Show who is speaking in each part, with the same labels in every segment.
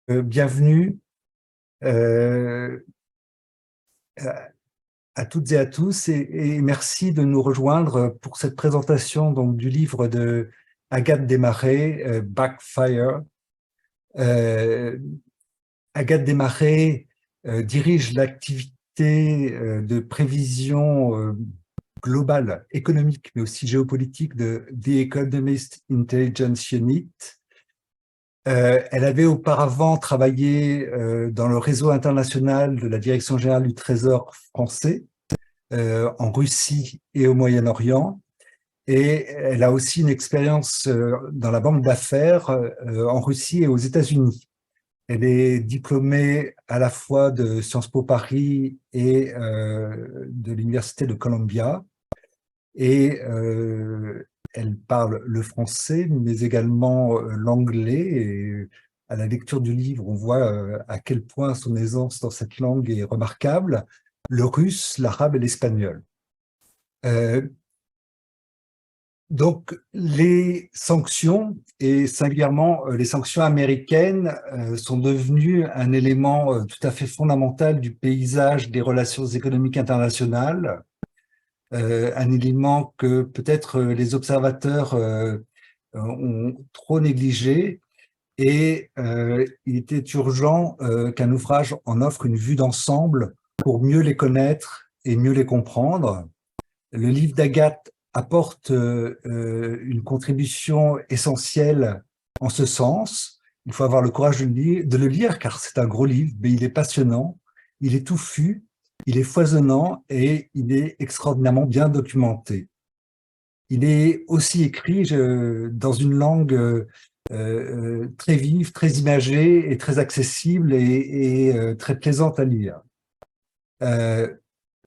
Speaker 1: Bienvenue euh, à toutes et à tous et merci de nous rejoindre pour cette présentation donc, du livre de Agathe Desmarais, Backfire. Euh, Agathe Desmarais dirige l'activité de prévision globale, économique, mais aussi géopolitique de The Economist Intelligence Unit. Elle avait auparavant travaillé dans le réseau international de la Direction générale du Trésor français, en Russie et au Moyen-Orient. Et elle a aussi une expérience dans la banque d'affaires en Russie et aux États-Unis. Elle est diplômée à la fois de Sciences Po Paris et de l'Université de Columbia. Et elle parle le français, mais également l'anglais. Et à la lecture du livre, on voit à quel point son aisance dans cette langue est remarquable, le russe, l'arabe et l'espagnol. Euh, donc, les sanctions, et singulièrement les sanctions américaines, sont devenues un élément tout à fait fondamental du paysage des relations économiques internationales, un élément que peut-être les observateurs ont trop négligé, et il était urgent qu'un ouvrage en offre une vue d'ensemble pour mieux les connaître et mieux les comprendre. Le livre d'Agathe apporte une contribution essentielle en ce sens. Il faut avoir le courage de le lire car c'est un gros livre, mais il est passionnant, il est touffu, il est foisonnant et il est extraordinairement bien documenté. Il est aussi écrit dans une langue très vive, très imagée et très accessible et très plaisante à lire. Euh,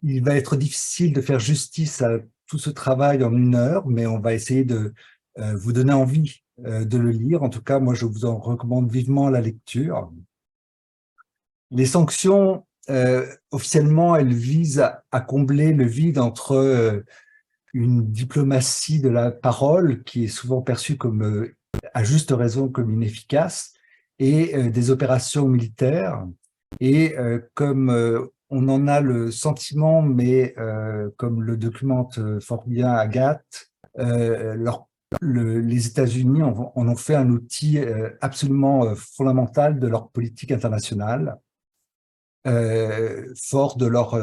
Speaker 1: il va être difficile de faire justice à tout ce travail en une heure, mais on va essayer de vous donner envie de le lire. En tout cas, moi, je vous en recommande vivement la lecture. Les sanctions, officiellement, elles visent à combler le vide entre une diplomatie de la parole qui est souvent perçue comme, à juste raison, comme inefficace, et des opérations militaires. Et comme on en a le sentiment, mais comme le documente fort bien Agathe, les États-Unis en ont fait un outil absolument fondamental de leur politique internationale, fort de leur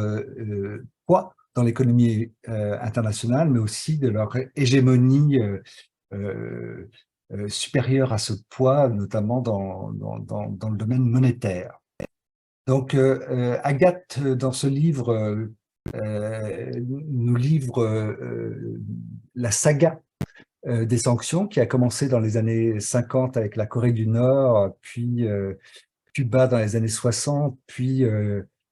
Speaker 1: poids dans l'économie internationale, mais aussi de leur hégémonie euh, supérieure à ce poids, notamment dans le domaine monétaire. Donc, Agathe, dans ce livre, nous livre la saga des sanctions qui a commencé dans les années 50 avec la Corée du Nord, puis Cuba dans les années 60, puis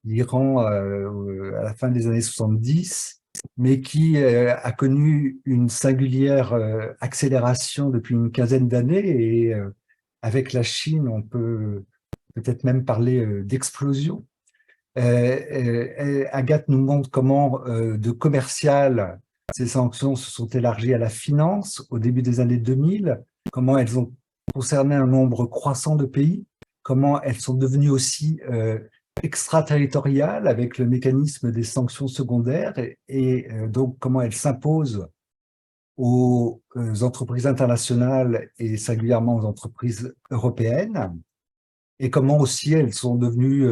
Speaker 1: l'Iran à la fin des années 70, mais qui a connu une singulière accélération depuis une quinzaine d'années. Et avec la Chine, on peut peut-être même parler d'explosion. Agathe nous montre comment de commercial, ces sanctions se sont élargies à la finance au début des années 2000, comment elles ont concerné un nombre croissant de pays, comment elles sont devenues aussi extraterritoriales avec le mécanisme des sanctions secondaires et donc comment elles s'imposent aux entreprises internationales et singulièrement aux entreprises européennes, et comment aussi elles sont devenues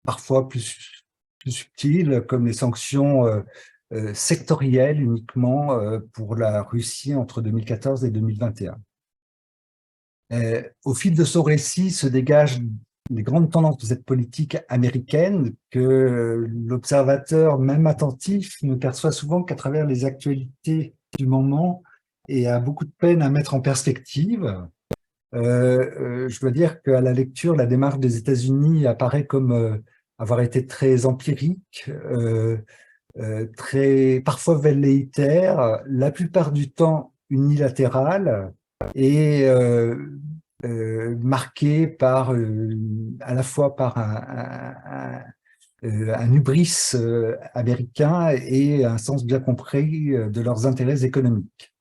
Speaker 1: parfois plus subtiles, comme les sanctions sectorielles uniquement pour la Russie entre 2014 et 2021. Au fil de son récit se dégagent les grandes tendances de cette politique américaine que l'observateur, même attentif, ne perçoit souvent qu'à travers les actualités du moment et a beaucoup de peine à mettre en perspective. Je dois dire qu'à la lecture, la démarche des États-Unis apparaît comme avoir été très empirique, très parfois velléitaire, la plupart du temps unilatérale et marquée par à la fois par un hubris américain et un sens bien compris de leurs intérêts économiques.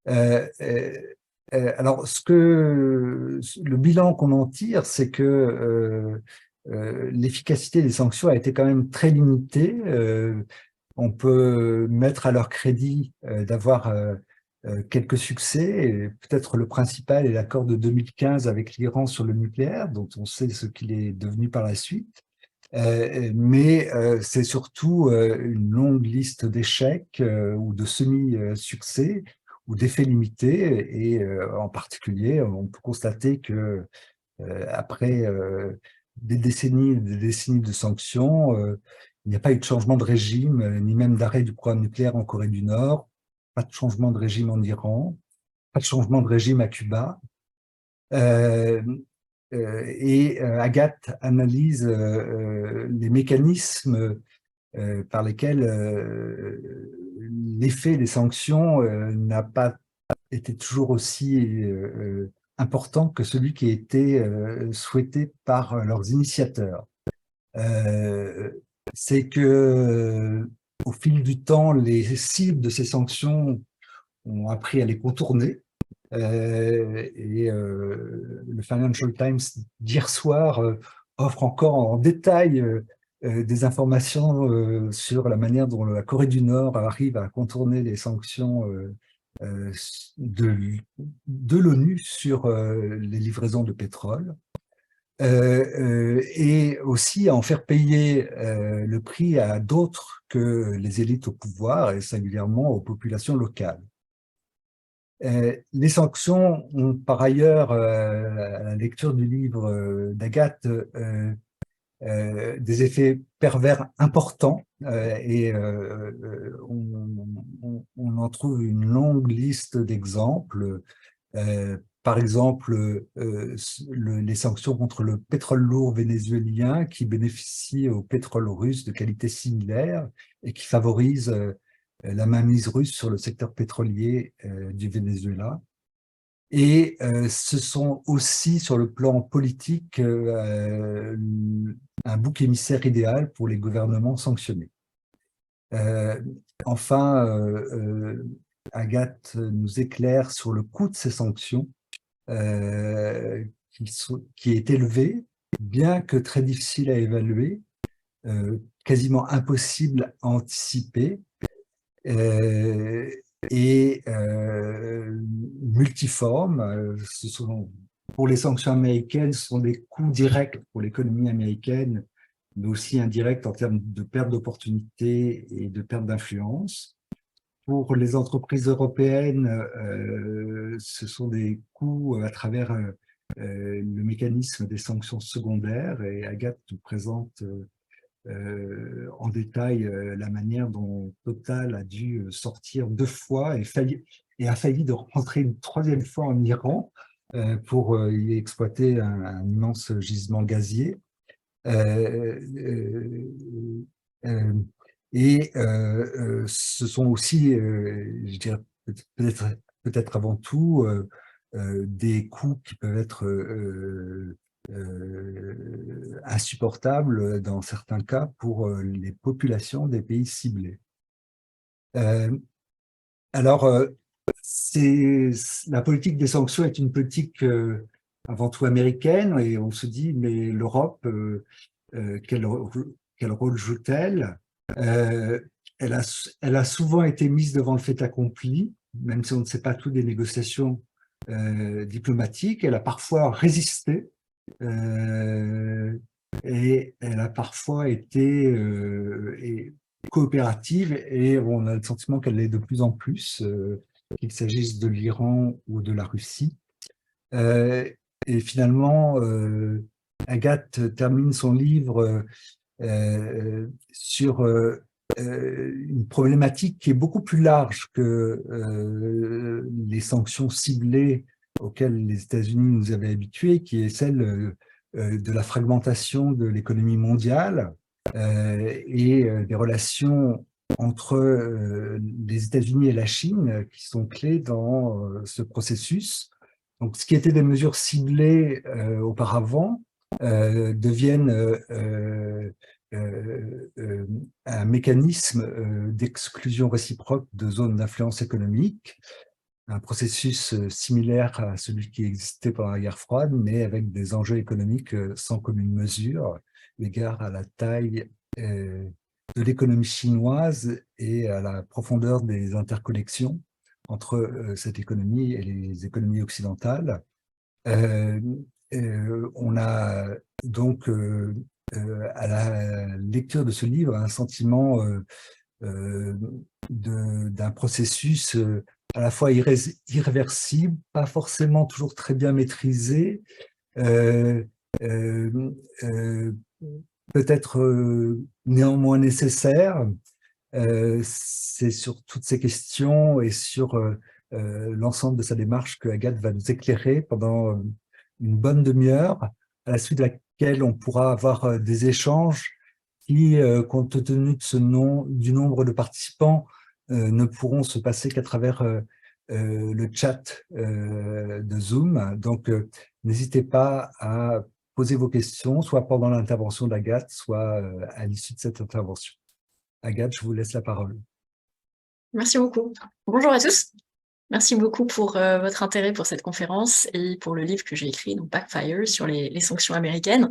Speaker 1: Euh, euh, Alors, le bilan qu'on en tire, c'est que l'efficacité des sanctions a été quand même très limitée. On peut mettre à leur crédit d'avoir quelques succès. Et peut-être le principal est l'accord de 2015 avec l'Iran sur le nucléaire, dont on sait ce qu'il est devenu par la suite. Mais c'est surtout une longue liste d'échecs ou de semi-succès ou d'effets limités. Et en particulier, on peut constater que après des décennies de sanctions, il n'y a pas eu de changement de régime, ni même d'arrêt du programme nucléaire en Corée du Nord, pas de changement de régime en Iran, pas de changement de régime à Cuba. Euh, Agathe analyse les mécanismes par lesquels l'effet des sanctions n'a pas été toujours aussi important que celui qui a été souhaité par leurs initiateurs. Euh, c'est que au fil du temps, les cibles de ces sanctions ont appris à les contourner. Le Financial Times d'hier soir offre encore en détail des informations sur la manière dont la Corée du Nord arrive à contourner les sanctions euh, de, de l'ONU sur les livraisons de pétrole. Et aussi à en faire payer le prix à d'autres que les élites au pouvoir et singulièrement aux populations locales. Les sanctions ont par ailleurs, à la lecture du livre d'Agathe, des effets pervers importants on en trouve une longue liste d'exemples. Par exemple, les sanctions contre le pétrole lourd vénézuélien qui bénéficie au pétrole russe de qualité similaire et qui favorise la mainmise russe sur le secteur pétrolier du Venezuela. Et ce sont aussi, sur le plan politique, un bouc émissaire idéal pour les gouvernements sanctionnés. Euh, enfin, Agathe nous éclaire sur le coût de ces sanctions, qui est élevé, bien que très difficile à évaluer, quasiment impossible à anticiper, et multiformes. Pour les sanctions américaines, ce sont des coûts directs pour l'économie américaine, mais aussi indirects en termes de perte d'opportunités et de perte d'influence. Pour les entreprises européennes, ce sont des coûts à travers le mécanisme des sanctions secondaires, et Agathe nous présente en détail la manière dont Total a dû sortir 2 fois et a failli de rentrer une 3e fois en Iran pour y exploiter un immense gisement gazier. Ce sont aussi, je dirais peut-être avant tout, des coûts qui peuvent être insupportables dans certains cas pour les populations des pays ciblés. Euh, alors, la politique des sanctions est une politique avant tout américaine, et on se dit, mais l'Europe, quel rôle joue-t-elle? Euh, elle a souvent été mise devant le fait accompli, même si on ne sait pas tout des négociations diplomatiques. Elle a parfois résisté et elle a parfois été coopérative, et on a le sentiment qu'elle l'est de plus en plus, qu'il s'agisse de l'Iran ou de la Russie. Et finalement, Agathe termine son livre sur une problématique qui est beaucoup plus large que les sanctions ciblées auxquelles les États-Unis nous avaient habitués, qui est celle de la fragmentation de l'économie mondiale et des relations entre les États-Unis et la Chine, qui sont clés dans ce processus. Donc, ce qui était des mesures ciblées auparavant deviennent un mécanisme d'exclusion réciproque de zones d'influence économique. un processus similaire à celui qui existait pendant la guerre froide, mais avec des enjeux économiques sans commune mesure, égard à la taille de l'économie chinoise et à la profondeur des interconnexions entre cette économie et les économies occidentales. Euh, on a donc, à la lecture de ce livre, un sentiment euh, d'un processus à la fois irréversible, pas forcément toujours très bien maîtrisé, euh, euh, euh, peut-être néanmoins nécessaire. C'est sur toutes ces questions et sur l'ensemble de sa démarche que Agathe va nous éclairer pendant une bonne demi-heure, à la suite de laquelle on pourra avoir des échanges qui, compte tenu de du nombre de participants, ne pourront se passer qu'à travers le chat de Zoom. Donc, n'hésitez pas à poser vos questions, soit pendant l'intervention d'Agathe, soit à l'issue de cette intervention. Agathe, je vous laisse la parole.
Speaker 2: Merci beaucoup. Bonjour à tous. Merci beaucoup pour votre intérêt pour cette conférence et pour le livre que j'ai écrit, donc Backfire, sur les sanctions américaines.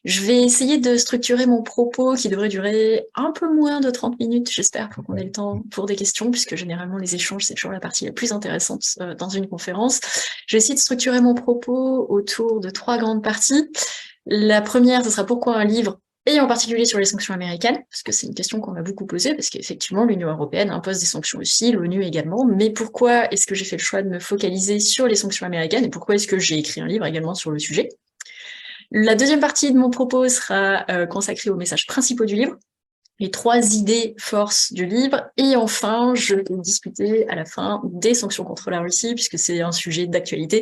Speaker 2: Je vais essayer de structurer mon propos qui devrait durer un peu moins de 30 minutes, j'espère, pour qu'on ait le temps pour des questions, puisque généralement les échanges, c'est toujours la partie la plus intéressante dans une conférence. Je vais essayer de structurer mon propos autour de 3 grandes parties. La première, ce sera pourquoi un livre, et en particulier sur les sanctions américaines, parce que c'est une question qu'on m'a beaucoup posée, parce qu'effectivement, l'Union européenne impose des sanctions aussi, l'ONU également, mais pourquoi est-ce que j'ai fait le choix de me focaliser sur les sanctions américaines, et pourquoi est-ce que j'ai écrit un livre également sur le sujet? La deuxième partie de mon propos sera consacrée aux messages principaux du livre, les 3 idées forces du livre, et enfin, je vais discuter à la fin des sanctions contre la Russie, puisque c'est un sujet d'actualité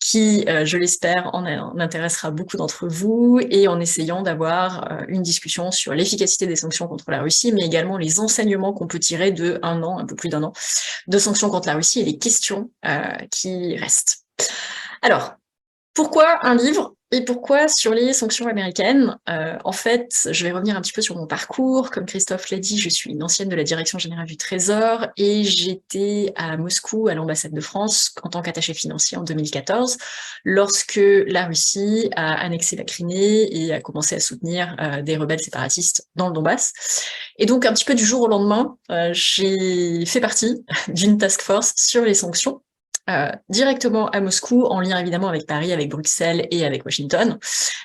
Speaker 2: qui, je l'espère, en intéressera beaucoup d'entre vous, et en essayant d'avoir une discussion sur l'efficacité des sanctions contre la Russie, mais également les enseignements qu'on peut tirer de un peu plus d'un an, de sanctions contre la Russie et les questions qui restent. Alors, pourquoi un livre et pourquoi sur les sanctions américaines? En fait, je vais revenir un petit peu sur mon parcours. Comme Christophe l'a dit, je suis une ancienne de la Direction générale du Trésor et j'étais à Moscou, à l'ambassade de France, en tant qu'attachée financier en 2014, lorsque la Russie a annexé la Crimée et a commencé à soutenir des rebelles séparatistes dans le Donbass. Et donc, un petit peu du jour au lendemain, j'ai fait partie d'une task force sur les sanctions, directement à Moscou, en lien évidemment avec Paris, avec Bruxelles et avec Washington,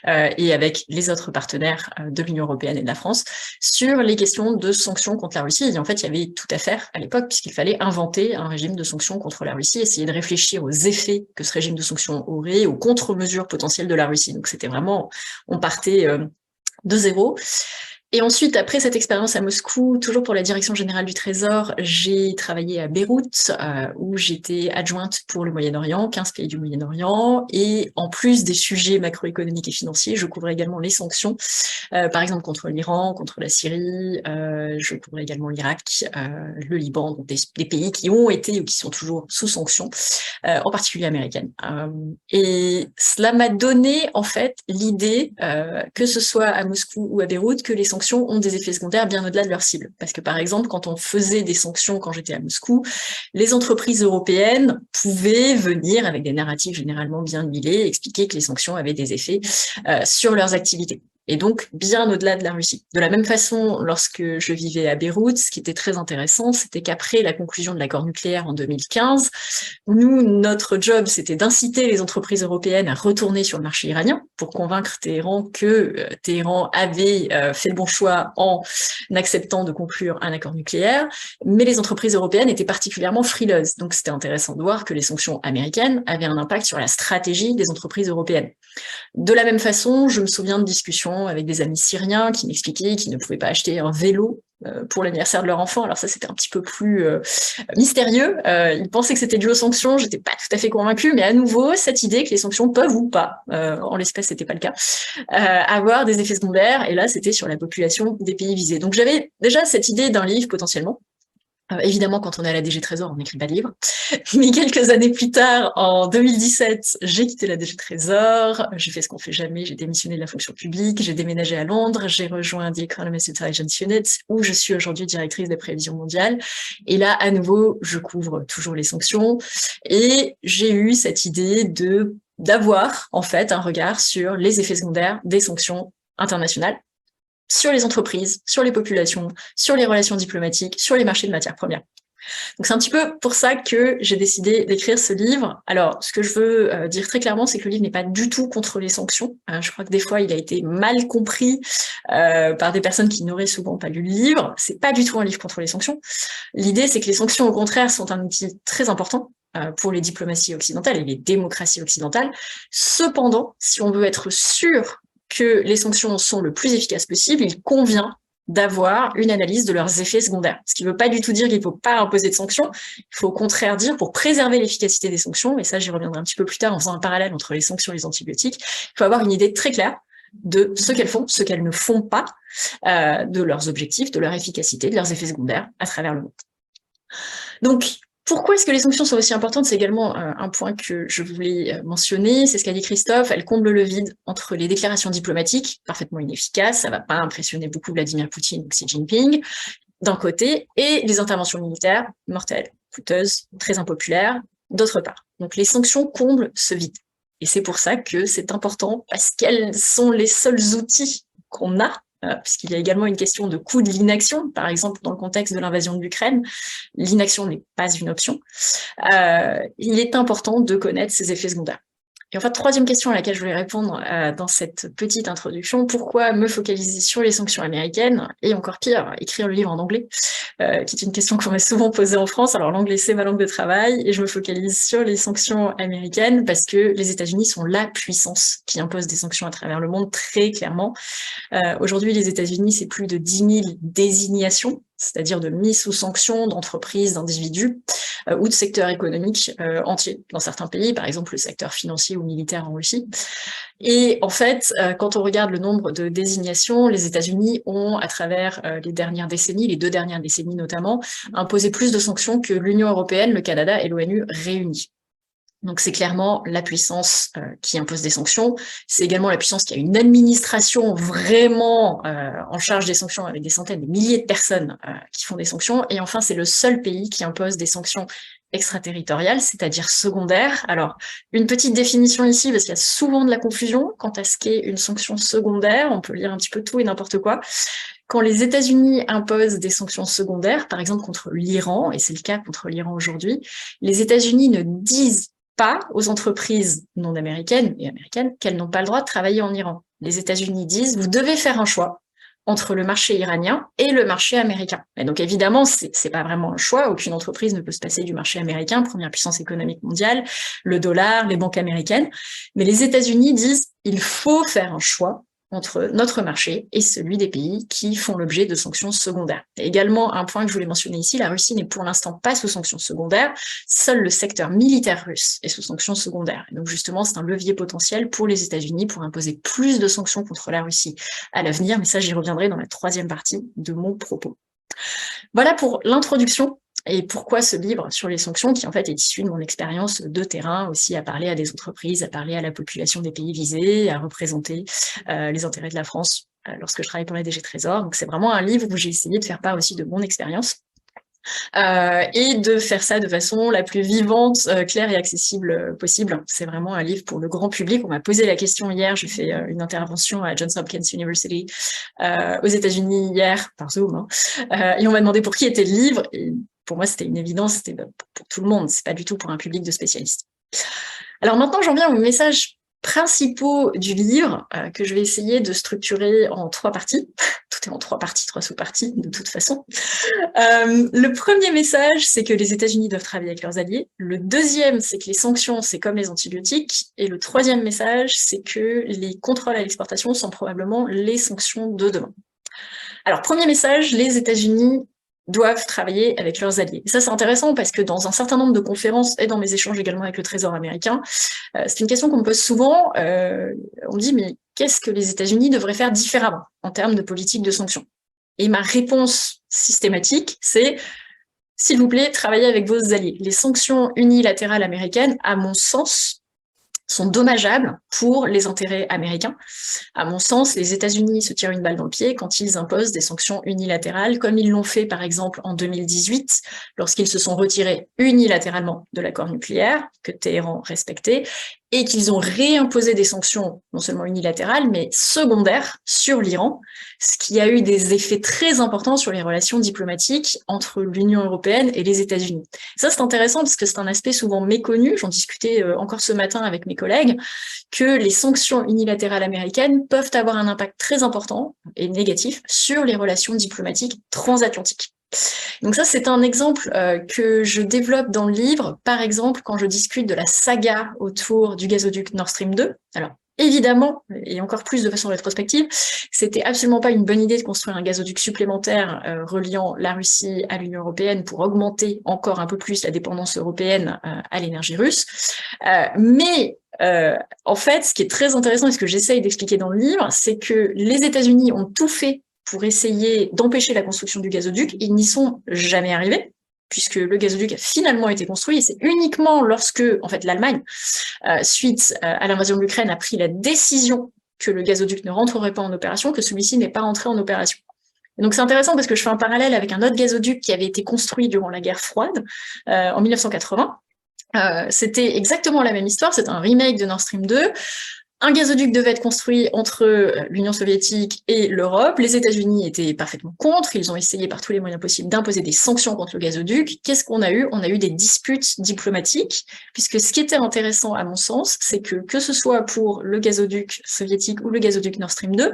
Speaker 2: et avec les autres partenaires de l'Union européenne et de la France, sur les questions de sanctions contre la Russie. Et en fait, il y avait tout à faire à l'époque, puisqu'il fallait inventer un régime de sanctions contre la Russie, essayer de réfléchir aux effets que ce régime de sanctions aurait, aux contre-mesures potentielles de la Russie. Donc c'était vraiment, on partait de zéro. Et ensuite, après cette expérience à Moscou, toujours pour la Direction générale du Trésor, j'ai travaillé à Beyrouth, où j'étais adjointe pour le Moyen-Orient, 15 pays du Moyen-Orient, et en plus des sujets macroéconomiques et financiers, je couvrais également les sanctions, par exemple contre l'Iran, contre la Syrie, je couvrais également l'Irak, le Liban, donc des pays qui ont été ou qui sont toujours sous sanctions, en particulier américaines. Et cela m'a donné en fait l'idée, que ce soit à Moscou ou à Beyrouth, que les sanctions ont des effets secondaires bien au-delà de leur cible. Parce que par exemple, quand on faisait des sanctions quand j'étais à Moscou, les entreprises européennes pouvaient venir avec des narratifs généralement bien huilés, expliquer que les sanctions avaient des effets sur leurs activités. Et donc bien au-delà de la Russie. De la même façon, lorsque je vivais à Beyrouth, ce qui était très intéressant, c'était qu'après la conclusion de l'accord nucléaire en 2015, nous, notre job, c'était d'inciter les entreprises européennes à retourner sur le marché iranien pour convaincre Téhéran que Téhéran avait fait le bon choix en acceptant de conclure un accord nucléaire, mais les entreprises européennes étaient particulièrement frileuses. Donc c'était intéressant de voir que les sanctions américaines avaient un impact sur la stratégie des entreprises européennes. De la même façon, je me souviens de discussions avec des amis syriens qui m'expliquaient qu'ils ne pouvaient pas acheter un vélo pour l'anniversaire de leur enfant. Alors ça, c'était un petit peu plus mystérieux. Ils pensaient que c'était dû aux sanctions. J'étais pas tout à fait convaincue, mais à nouveau, cette idée que les sanctions peuvent ou pas, en l'espèce, c'était pas le cas, avoir des effets secondaires. Et là, c'était sur la population des pays visés. Donc j'avais déjà cette idée d'un livre potentiellement. Évidemment, quand on est à la DG Trésor, on n'écrit pas de livre. Mais quelques années plus tard, en 2017, j'ai quitté la DG Trésor, j'ai fait ce qu'on fait jamais, j'ai démissionné de la fonction publique, j'ai déménagé à Londres, j'ai rejoint The Economist Intelligence Unit, où je suis aujourd'hui directrice des prévisions mondiales. Et là, à nouveau, je couvre toujours les sanctions. Et j'ai eu cette idée d'avoir, en fait, un regard sur les effets secondaires des sanctions internationales, sur les entreprises, sur les populations, sur les relations diplomatiques, sur les marchés de matières premières. Donc c'est un petit peu pour ça que j'ai décidé d'écrire ce livre. Alors, ce que je veux dire très clairement, c'est que le livre n'est pas du tout contre les sanctions. Je crois que des fois, il a été mal compris par des personnes qui n'auraient souvent pas lu le livre. C'est pas du tout un livre contre les sanctions. L'idée, c'est que les sanctions, au contraire, sont un outil très important pour les diplomaties occidentales et les démocraties occidentales. Cependant, si on veut être sûr que les sanctions sont le plus efficaces possible, il convient d'avoir une analyse de leurs effets secondaires. Ce qui ne veut pas du tout dire qu'il ne faut pas imposer de sanctions, il faut au contraire dire, pour préserver l'efficacité des sanctions, et ça j'y reviendrai un petit peu plus tard en faisant un parallèle entre les sanctions et les antibiotiques, il faut avoir une idée très claire de ce qu'elles font, ce qu'elles ne font pas, de leurs objectifs, de leur efficacité, de leurs effets secondaires à travers le monde. Donc, pourquoi est-ce que les sanctions sont aussi importantes? C'est également un point que je voulais mentionner, c'est ce qu'a dit Christophe, elles comblent le vide entre les déclarations diplomatiques, parfaitement inefficaces, ça ne va pas impressionner beaucoup Vladimir Poutine ou Xi Jinping, d'un côté, et les interventions militaires, mortelles, coûteuses, très impopulaires, d'autre part. Donc les sanctions comblent ce vide. Et c'est pour ça que c'est important, parce qu'elles sont les seuls outils qu'on a, puisqu'il y a également une question de coût de l'inaction. Par exemple, dans le contexte de l'invasion de l'Ukraine, l'inaction n'est pas une option. Il est important de connaître ses effets secondaires. Et en fait, troisième question à laquelle je voulais répondre dans cette petite introduction, pourquoi me focaliser sur les sanctions américaines et encore pire, écrire le livre en anglais, qui est une question qu'on m'a souvent posée en France. Alors l'anglais, c'est ma langue de travail et je me focalise sur les sanctions américaines parce que les États-Unis sont la puissance qui impose des sanctions à travers le monde, très clairement. Aujourd'hui, les États-Unis, c'est plus de 10 000 désignations, c'est-à-dire de mise sous sanction d'entreprises, d'individus ou de secteurs économiques entiers dans certains pays, par exemple le secteur financier ou militaire en Russie. Et en fait, quand on regarde le nombre de désignations, les États-Unis ont, à travers les dernières décennies, les 2 dernières décennies notamment, imposé plus de sanctions que l'Union européenne, le Canada et l'ONU réunis. Donc c'est clairement la puissance qui impose des sanctions. C'est également la puissance qui a une administration vraiment en charge des sanctions avec des centaines, des milliers de personnes qui font des sanctions. Et enfin, c'est le seul pays qui impose des sanctions extraterritoriales, c'est-à-dire secondaires. Alors, une petite définition ici, parce qu'il y a souvent de la confusion quant à ce qu'est une sanction secondaire. On peut lire un petit peu tout et n'importe quoi. Quand les États-Unis imposent des sanctions secondaires, par exemple contre l'Iran, et c'est le cas contre l'Iran aujourd'hui, les États-Unis ne disent pas aux entreprises non américaines et américaines qu'elles n'ont pas le droit de travailler en Iran. Les États-Unis disent, vous devez faire un choix entre le marché iranien et le marché américain. Et donc évidemment, c'est pas vraiment un choix, aucune entreprise ne peut se passer du marché américain, première puissance économique mondiale, le dollar, les banques américaines, mais les États-Unis disent, il faut faire un choix entre notre marché et celui des pays qui font l'objet de sanctions secondaires. Et également, un point que je voulais mentionner ici, la Russie n'est pour l'instant pas sous sanctions secondaires, seul le secteur militaire russe est sous sanctions secondaires. Et donc justement, c'est un levier potentiel pour les États-Unis pour imposer plus de sanctions contre la Russie à l'avenir, mais ça j'y reviendrai dans la 3e partie de mon propos. Voilà pour l'introduction. Et pourquoi ce livre sur les sanctions, qui en fait est issu de mon expérience de terrain, aussi à parler à des entreprises, à parler à la population des pays visés, à représenter les intérêts de la France lorsque je travaille pour la DG Trésor. Donc c'est vraiment un livre où j'ai essayé de faire part aussi de mon expérience et de faire ça de façon la plus vivante, claire et accessible possible. C'est vraiment un livre pour le grand public. On m'a posé la question hier, j'ai fait une intervention à Johns Hopkins University aux États-Unis hier par Zoom, et on m'a demandé pour qui était le livre. Et pour moi, c'était une évidence, c'était pour tout le monde, c'est pas du tout pour un public de spécialistes. Alors maintenant, j'en viens aux messages principaux du livre que je vais essayer de structurer en 3 parties. Tout est en 3 parties, 3 sous-parties, de toute façon. Le premier message, c'est que les États-Unis doivent travailler avec leurs alliés. Le deuxième, c'est que les sanctions, c'est comme les antibiotiques. Et le troisième message, c'est que les contrôles à l'exportation sont probablement les sanctions de demain. Alors, premier message, les États-Unis doivent travailler avec leurs alliés. Et ça, c'est intéressant parce que dans un certain nombre de conférences et dans mes échanges également avec le Trésor américain, c'est une question qu'on me pose souvent. On me dit, mais qu'est-ce que les États-Unis devraient faire différemment en termes de politique de sanctions? Et ma réponse systématique, c'est s'il vous plaît, travaillez avec vos alliés. Les sanctions unilatérales américaines, à mon sens, sont dommageables pour les intérêts américains. À mon sens, les États-Unis se tirent une balle dans le pied quand ils imposent des sanctions unilatérales, comme ils l'ont fait par exemple en 2018, lorsqu'ils se sont retirés unilatéralement de l'accord nucléaire, que Téhéran respectait, et qu'ils ont réimposé des sanctions non seulement unilatérales, mais secondaires sur l'Iran, ce qui a eu des effets très importants sur les relations diplomatiques entre l'Union européenne et les États-Unis. Ça, c'est intéressant parce que c'est un aspect souvent méconnu, j'en discutais encore ce matin avec mes collègues, que les sanctions unilatérales américaines peuvent avoir un impact très important et négatif sur les relations diplomatiques transatlantiques. Donc ça, c'est un exemple que je développe dans le livre, par exemple, quand je discute de la saga autour du gazoduc Nord Stream 2. Alors, évidemment, et encore plus de façon rétrospective, c'était absolument pas une bonne idée de construire un gazoduc supplémentaire reliant la Russie à l'Union européenne pour augmenter encore un peu plus la dépendance européenne à l'énergie russe. En fait, ce qui est très intéressant et ce que j'essaye d'expliquer dans le livre, c'est que les États-Unis ont tout fait pour essayer d'empêcher la construction du gazoduc. Ils n'y sont jamais arrivés, puisque le gazoduc a finalement été construit. Et c'est uniquement lorsque, en fait, l'Allemagne, suite à l'invasion de l'Ukraine, a pris la décision que le gazoduc ne rentrerait pas en opération, que celui-ci n'est pas rentré en opération. Et donc c'est intéressant parce que je fais un parallèle avec un autre gazoduc qui avait été construit durant la guerre froide, en 1980. C'était exactement la même histoire, c'est un remake de Nord Stream 2. Un gazoduc devait être construit entre l'Union soviétique et l'Europe. Les États-Unis étaient parfaitement contre. Ils ont essayé par tous les moyens possibles d'imposer des sanctions contre le gazoduc. Qu'est-ce qu'on a eu? On a eu des disputes diplomatiques, puisque ce qui était intéressant à mon sens, c'est que ce soit pour le gazoduc soviétique ou le gazoduc Nord Stream 2,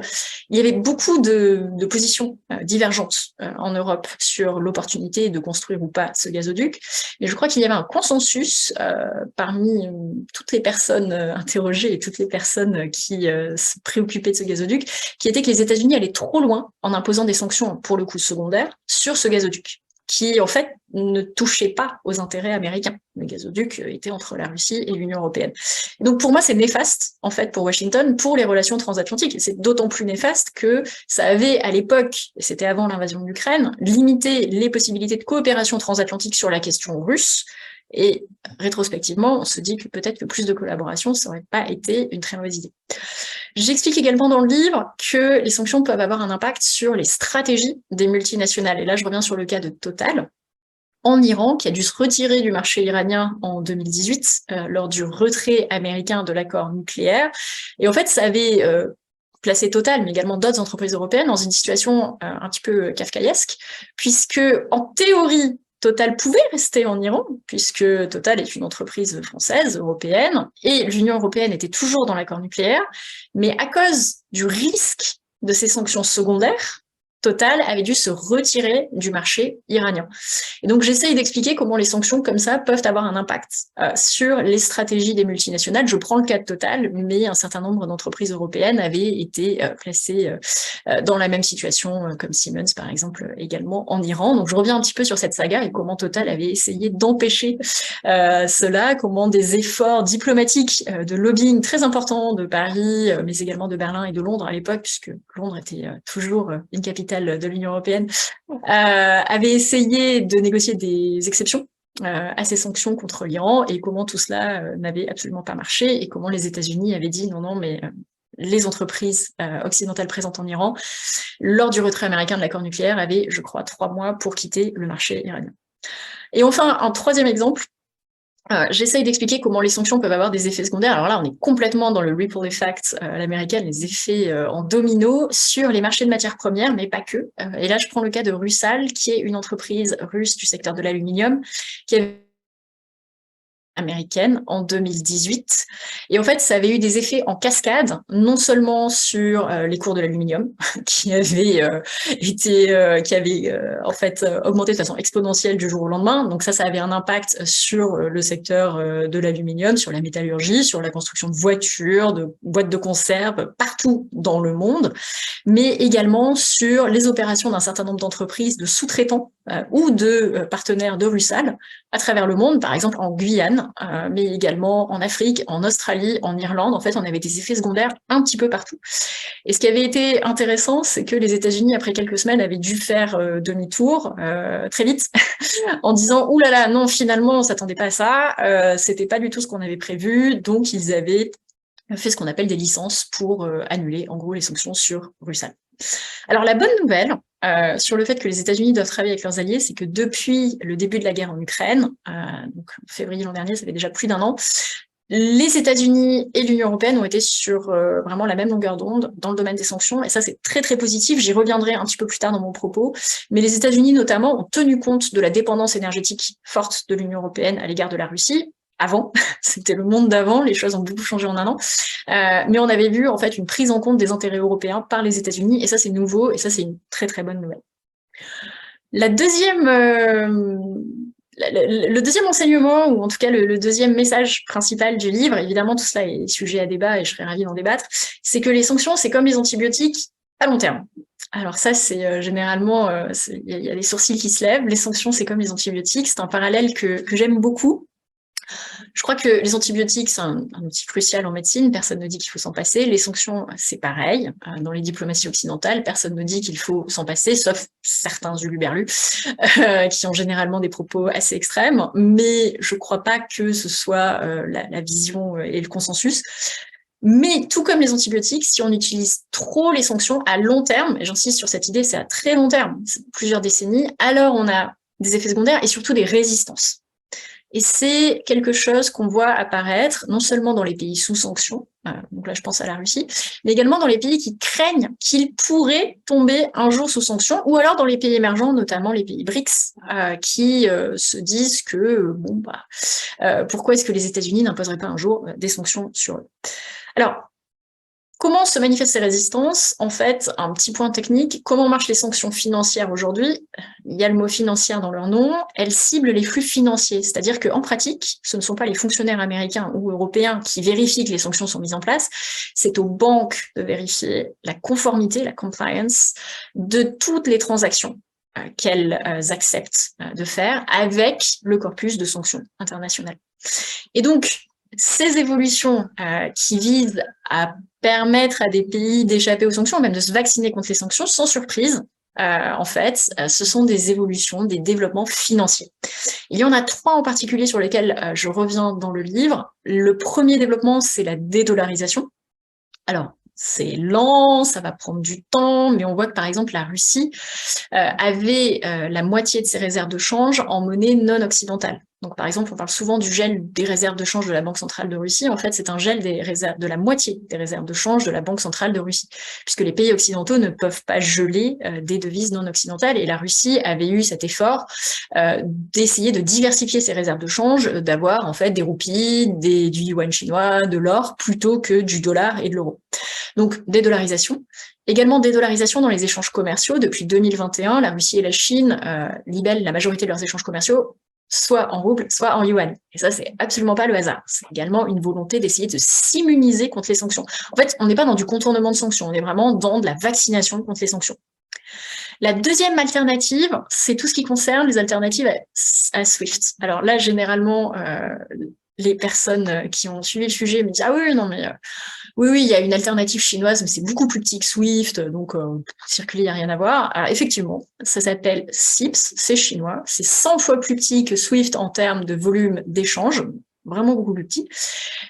Speaker 2: il y avait beaucoup de positions divergentes en Europe sur l'opportunité de construire ou pas ce gazoduc. Mais je crois qu'il y avait un consensus parmi toutes les personnes interrogées et toutes les personnes qui se préoccupaient de ce gazoduc, qui était que les États-Unis allaient trop loin en imposant des sanctions, pour le coup secondaires, sur ce gazoduc, qui en fait ne touchait pas aux intérêts américains. Le gazoduc était entre la Russie et l'Union européenne. Et donc pour moi, c'est néfaste, en fait, pour Washington, pour les relations transatlantiques. Et c'est d'autant plus néfaste que ça avait, à l'époque, et c'était avant l'invasion de l'Ukraine, limité les possibilités de coopération transatlantique sur la question russe. Et rétrospectivement, on se dit que peut-être que plus de collaboration, ça n'aurait pas été une très mauvaise idée. J'explique également dans le livre que les sanctions peuvent avoir un impact sur les stratégies des multinationales. Et là, je reviens sur le cas de Total, en Iran, qui a dû se retirer du marché iranien en 2018, lors du retrait américain de l'accord nucléaire. Et en fait, ça avait placé Total, mais également d'autres entreprises européennes, dans une situation un petit peu kafkaïesque, puisque, en théorie, Total pouvait rester en Iran, puisque Total est une entreprise française, européenne, et l'Union européenne était toujours dans l'accord nucléaire, mais à cause du risque de ces sanctions secondaires, Total avait dû se retirer du marché iranien. Et donc j'essaye d'expliquer comment les sanctions comme ça peuvent avoir un impact sur les stratégies des multinationales. Je prends le cas de Total, mais un certain nombre d'entreprises européennes avaient été placées dans la même situation, comme Siemens par exemple, également en Iran. Donc je reviens un petit peu sur cette saga et comment Total avait essayé d'empêcher cela, comment des efforts diplomatiques de lobbying très importants de Paris, mais également de Berlin et de Londres à l'époque, puisque Londres était toujours une capitale de l'Union européenne, avait essayé de négocier des exceptions à ces sanctions contre l'Iran, et comment tout cela n'avait absolument pas marché, et comment les États-Unis avaient dit non, mais les entreprises occidentales présentes en Iran, lors du retrait américain de l'accord nucléaire, avaient, je crois, 3 mois pour quitter le marché iranien. Et enfin, un troisième exemple, j'essaye d'expliquer comment les sanctions peuvent avoir des effets secondaires. Alors là, on est complètement dans le ripple effect à l'américaine, les effets en domino sur les marchés de matières premières, mais pas que. Et là, je prends le cas de Rusal, qui est une entreprise russe du secteur de l'aluminium, qui avait américaine en 2018. Et en fait, ça avait eu des effets en cascade, non seulement sur les cours de l'aluminium, qui avaient en fait augmenté de façon exponentielle du jour au lendemain. Donc ça avait un impact sur le secteur de l'aluminium, sur la métallurgie, sur la construction de voitures, de boîtes de conserve, partout dans le monde, mais également sur les opérations d'un certain nombre d'entreprises de sous-traitants ou de partenaires de Rusal à travers le monde, par exemple en Guyane, mais également en Afrique, en Australie, en Irlande. En fait, on avait des effets secondaires un petit peu partout. Et ce qui avait été intéressant, c'est que les États-Unis, après quelques semaines, avaient dû faire demi-tour très vite en disant « Ouh là là, non, finalement, on s'attendait pas à ça, c'était pas du tout ce qu'on avait prévu », donc ils avaient fait ce qu'on appelle des licences pour annuler, en gros, les sanctions sur Rusal. Alors la bonne nouvelle sur le fait que les États-Unis doivent travailler avec leurs alliés, c'est que depuis le début de la guerre en Ukraine, donc en février l'an dernier, ça fait déjà plus d'un an, les États-Unis et l'Union européenne ont été sur vraiment la même longueur d'onde dans le domaine des sanctions, et ça c'est très très positif, j'y reviendrai un petit peu plus tard dans mon propos, mais les États-Unis notamment ont tenu compte de la dépendance énergétique forte de l'Union européenne à l'égard de la Russie. Avant, c'était le monde d'avant, les choses ont beaucoup changé en un an, mais on avait vu en fait une prise en compte des intérêts européens par les États-Unis, et ça c'est nouveau, et ça c'est une très très bonne nouvelle. La deuxième, le deuxième enseignement, ou en tout cas le deuxième message principal du livre, évidemment tout cela est sujet à débat et je serais ravie d'en débattre, c'est que les sanctions c'est comme les antibiotiques à long terme. Alors ça c'est généralement, il y a des sourcils qui se lèvent, les sanctions c'est comme les antibiotiques, c'est un parallèle que j'aime beaucoup. Je crois que les antibiotiques, c'est un outil crucial en médecine, personne ne dit qu'il faut s'en passer. Les sanctions, c'est pareil. Dans les diplomaties occidentales, personne ne dit qu'il faut s'en passer, sauf certains huluberlus, qui ont généralement des propos assez extrêmes. Mais je ne crois pas que ce soit la vision et le consensus. Mais tout comme les antibiotiques, si on utilise trop les sanctions à long terme, et j'insiste sur cette idée, c'est à très long terme, plusieurs décennies, alors on a des effets secondaires et surtout des résistances. Et c'est quelque chose qu'on voit apparaître non seulement dans les pays sous sanctions, donc là je pense à la Russie, mais également dans les pays qui craignent qu'ils pourraient tomber un jour sous sanctions, ou alors dans les pays émergents, notamment les pays BRICS, qui se disent que pourquoi est-ce que les États-Unis n'imposeraient pas un jour des sanctions sur eux. Alors, comment se manifestent ces résistances? En fait, un petit point technique, comment marchent les sanctions financières aujourd'hui? Il y a le mot financière dans leur nom, elles ciblent les flux financiers, c'est-à-dire qu'en pratique, ce ne sont pas les fonctionnaires américains ou européens qui vérifient que les sanctions sont mises en place, c'est aux banques de vérifier la conformité, la compliance de toutes les transactions qu'elles acceptent de faire avec le corpus de sanctions internationales. Et donc, ces évolutions qui visent à permettre à des pays d'échapper aux sanctions, même de se vacciner contre les sanctions, sans surprise, en fait, ce sont des évolutions, des développements financiers. Il y en a trois en particulier sur lesquels je reviens dans le livre. Le premier développement, c'est la dédollarisation. Alors, c'est lent, ça va prendre du temps, mais on voit que par exemple la Russie avait la moitié de ses réserves de change en monnaie non occidentale. Donc par exemple, on parle souvent du gel des réserves de change de la Banque centrale de Russie. En fait, c'est un gel des réserves, de la moitié des réserves de change de la Banque centrale de Russie, puisque les pays occidentaux ne peuvent pas geler des devises non occidentales. Et la Russie avait eu cet effort d'essayer de diversifier ses réserves de change, d'avoir en fait des roupies, du yuan chinois, de l'or, plutôt que du dollar et de l'euro. Donc dédollarisation. Également dédollarisation dans les échanges commerciaux. Depuis 2021, la Russie et la Chine libellent la majorité de leurs échanges commerciaux soit en rouble, soit en yuan. Et ça, c'est absolument pas le hasard. C'est également une volonté d'essayer de s'immuniser contre les sanctions. En fait, on n'est pas dans du contournement de sanctions, on est vraiment dans de la vaccination contre les sanctions. La deuxième alternative, c'est tout ce qui concerne les alternatives à SWIFT. Alors là, généralement, les personnes qui ont suivi le sujet me disent « Ah oui, non mais... oui, il y a une alternative chinoise, mais c'est beaucoup plus petit que Swift, donc circuler, il n'y a rien à voir. » Alors effectivement, ça s'appelle CIPS, c'est chinois, c'est 100 fois plus petit que Swift en termes de volume d'échange, vraiment beaucoup plus petit.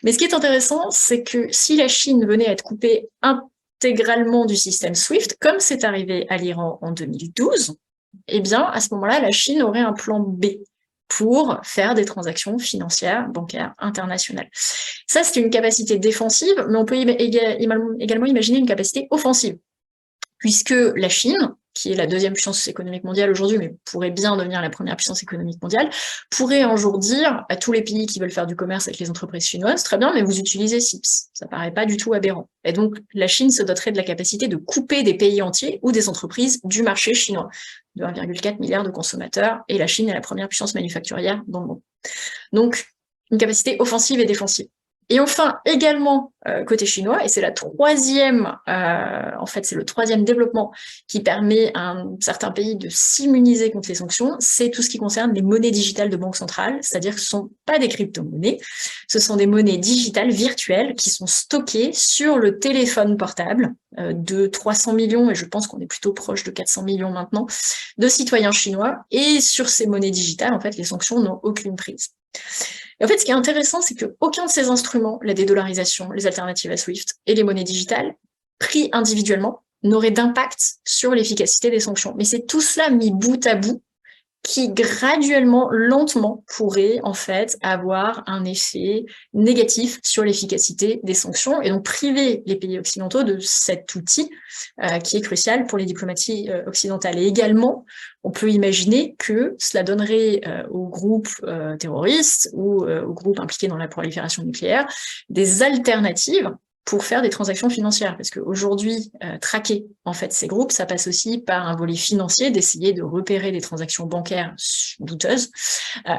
Speaker 2: Mais ce qui est intéressant, c'est que si la Chine venait à être coupée intégralement du système SWIFT, comme c'est arrivé à l'Iran en 2012, eh bien, à ce moment-là, la Chine aurait un plan B pour faire des transactions financières, bancaires, internationales. Ça, c'est une capacité défensive, mais on peut également imaginer une capacité offensive, puisque la Chine, qui est la deuxième puissance économique mondiale aujourd'hui, mais pourrait bien devenir la première puissance économique mondiale, pourrait un jour dire à tous les pays qui veulent faire du commerce avec les entreprises chinoises, très bien, mais vous utilisez CIPS, ça paraît pas du tout aberrant. Et donc, la Chine se doterait de la capacité de couper des pays entiers ou des entreprises du marché chinois, de 1,4 milliard de consommateurs, et la Chine est la première puissance manufacturière dans le monde. Donc, une capacité offensive et défensive. Et enfin, également côté chinois, et c'est la troisième, en fait, c'est le troisième développement qui permet à un certain pays de s'immuniser contre les sanctions, c'est tout ce qui concerne les monnaies digitales de banque centrale, c'est-à-dire que ce ne sont pas des crypto-monnaies, ce sont des monnaies digitales virtuelles qui sont stockées sur le téléphone portable de 300 millions, et je pense qu'on est plutôt proche de 400 millions maintenant, de citoyens chinois, et sur ces monnaies digitales, en fait, les sanctions n'ont aucune prise. Et en fait, ce qui est intéressant, c'est qu'aucun de ces instruments, la dédollarisation, les alternatives à SWIFT et les monnaies digitales, pris individuellement, n'auraient d'impact sur l'efficacité des sanctions. Mais c'est tout cela mis bout à bout qui graduellement, lentement, pourrait en fait avoir un effet négatif sur l'efficacité des sanctions et donc priver les pays occidentaux de cet outil qui est crucial pour les diplomaties occidentales. Et également, on peut imaginer que cela donnerait aux groupes terroristes ou aux groupes impliqués dans la prolifération nucléaire des alternatives pour faire des transactions financières, parce qu'aujourd'hui, traquer en fait ces groupes, ça passe aussi par un volet financier, d'essayer de repérer des transactions bancaires douteuses.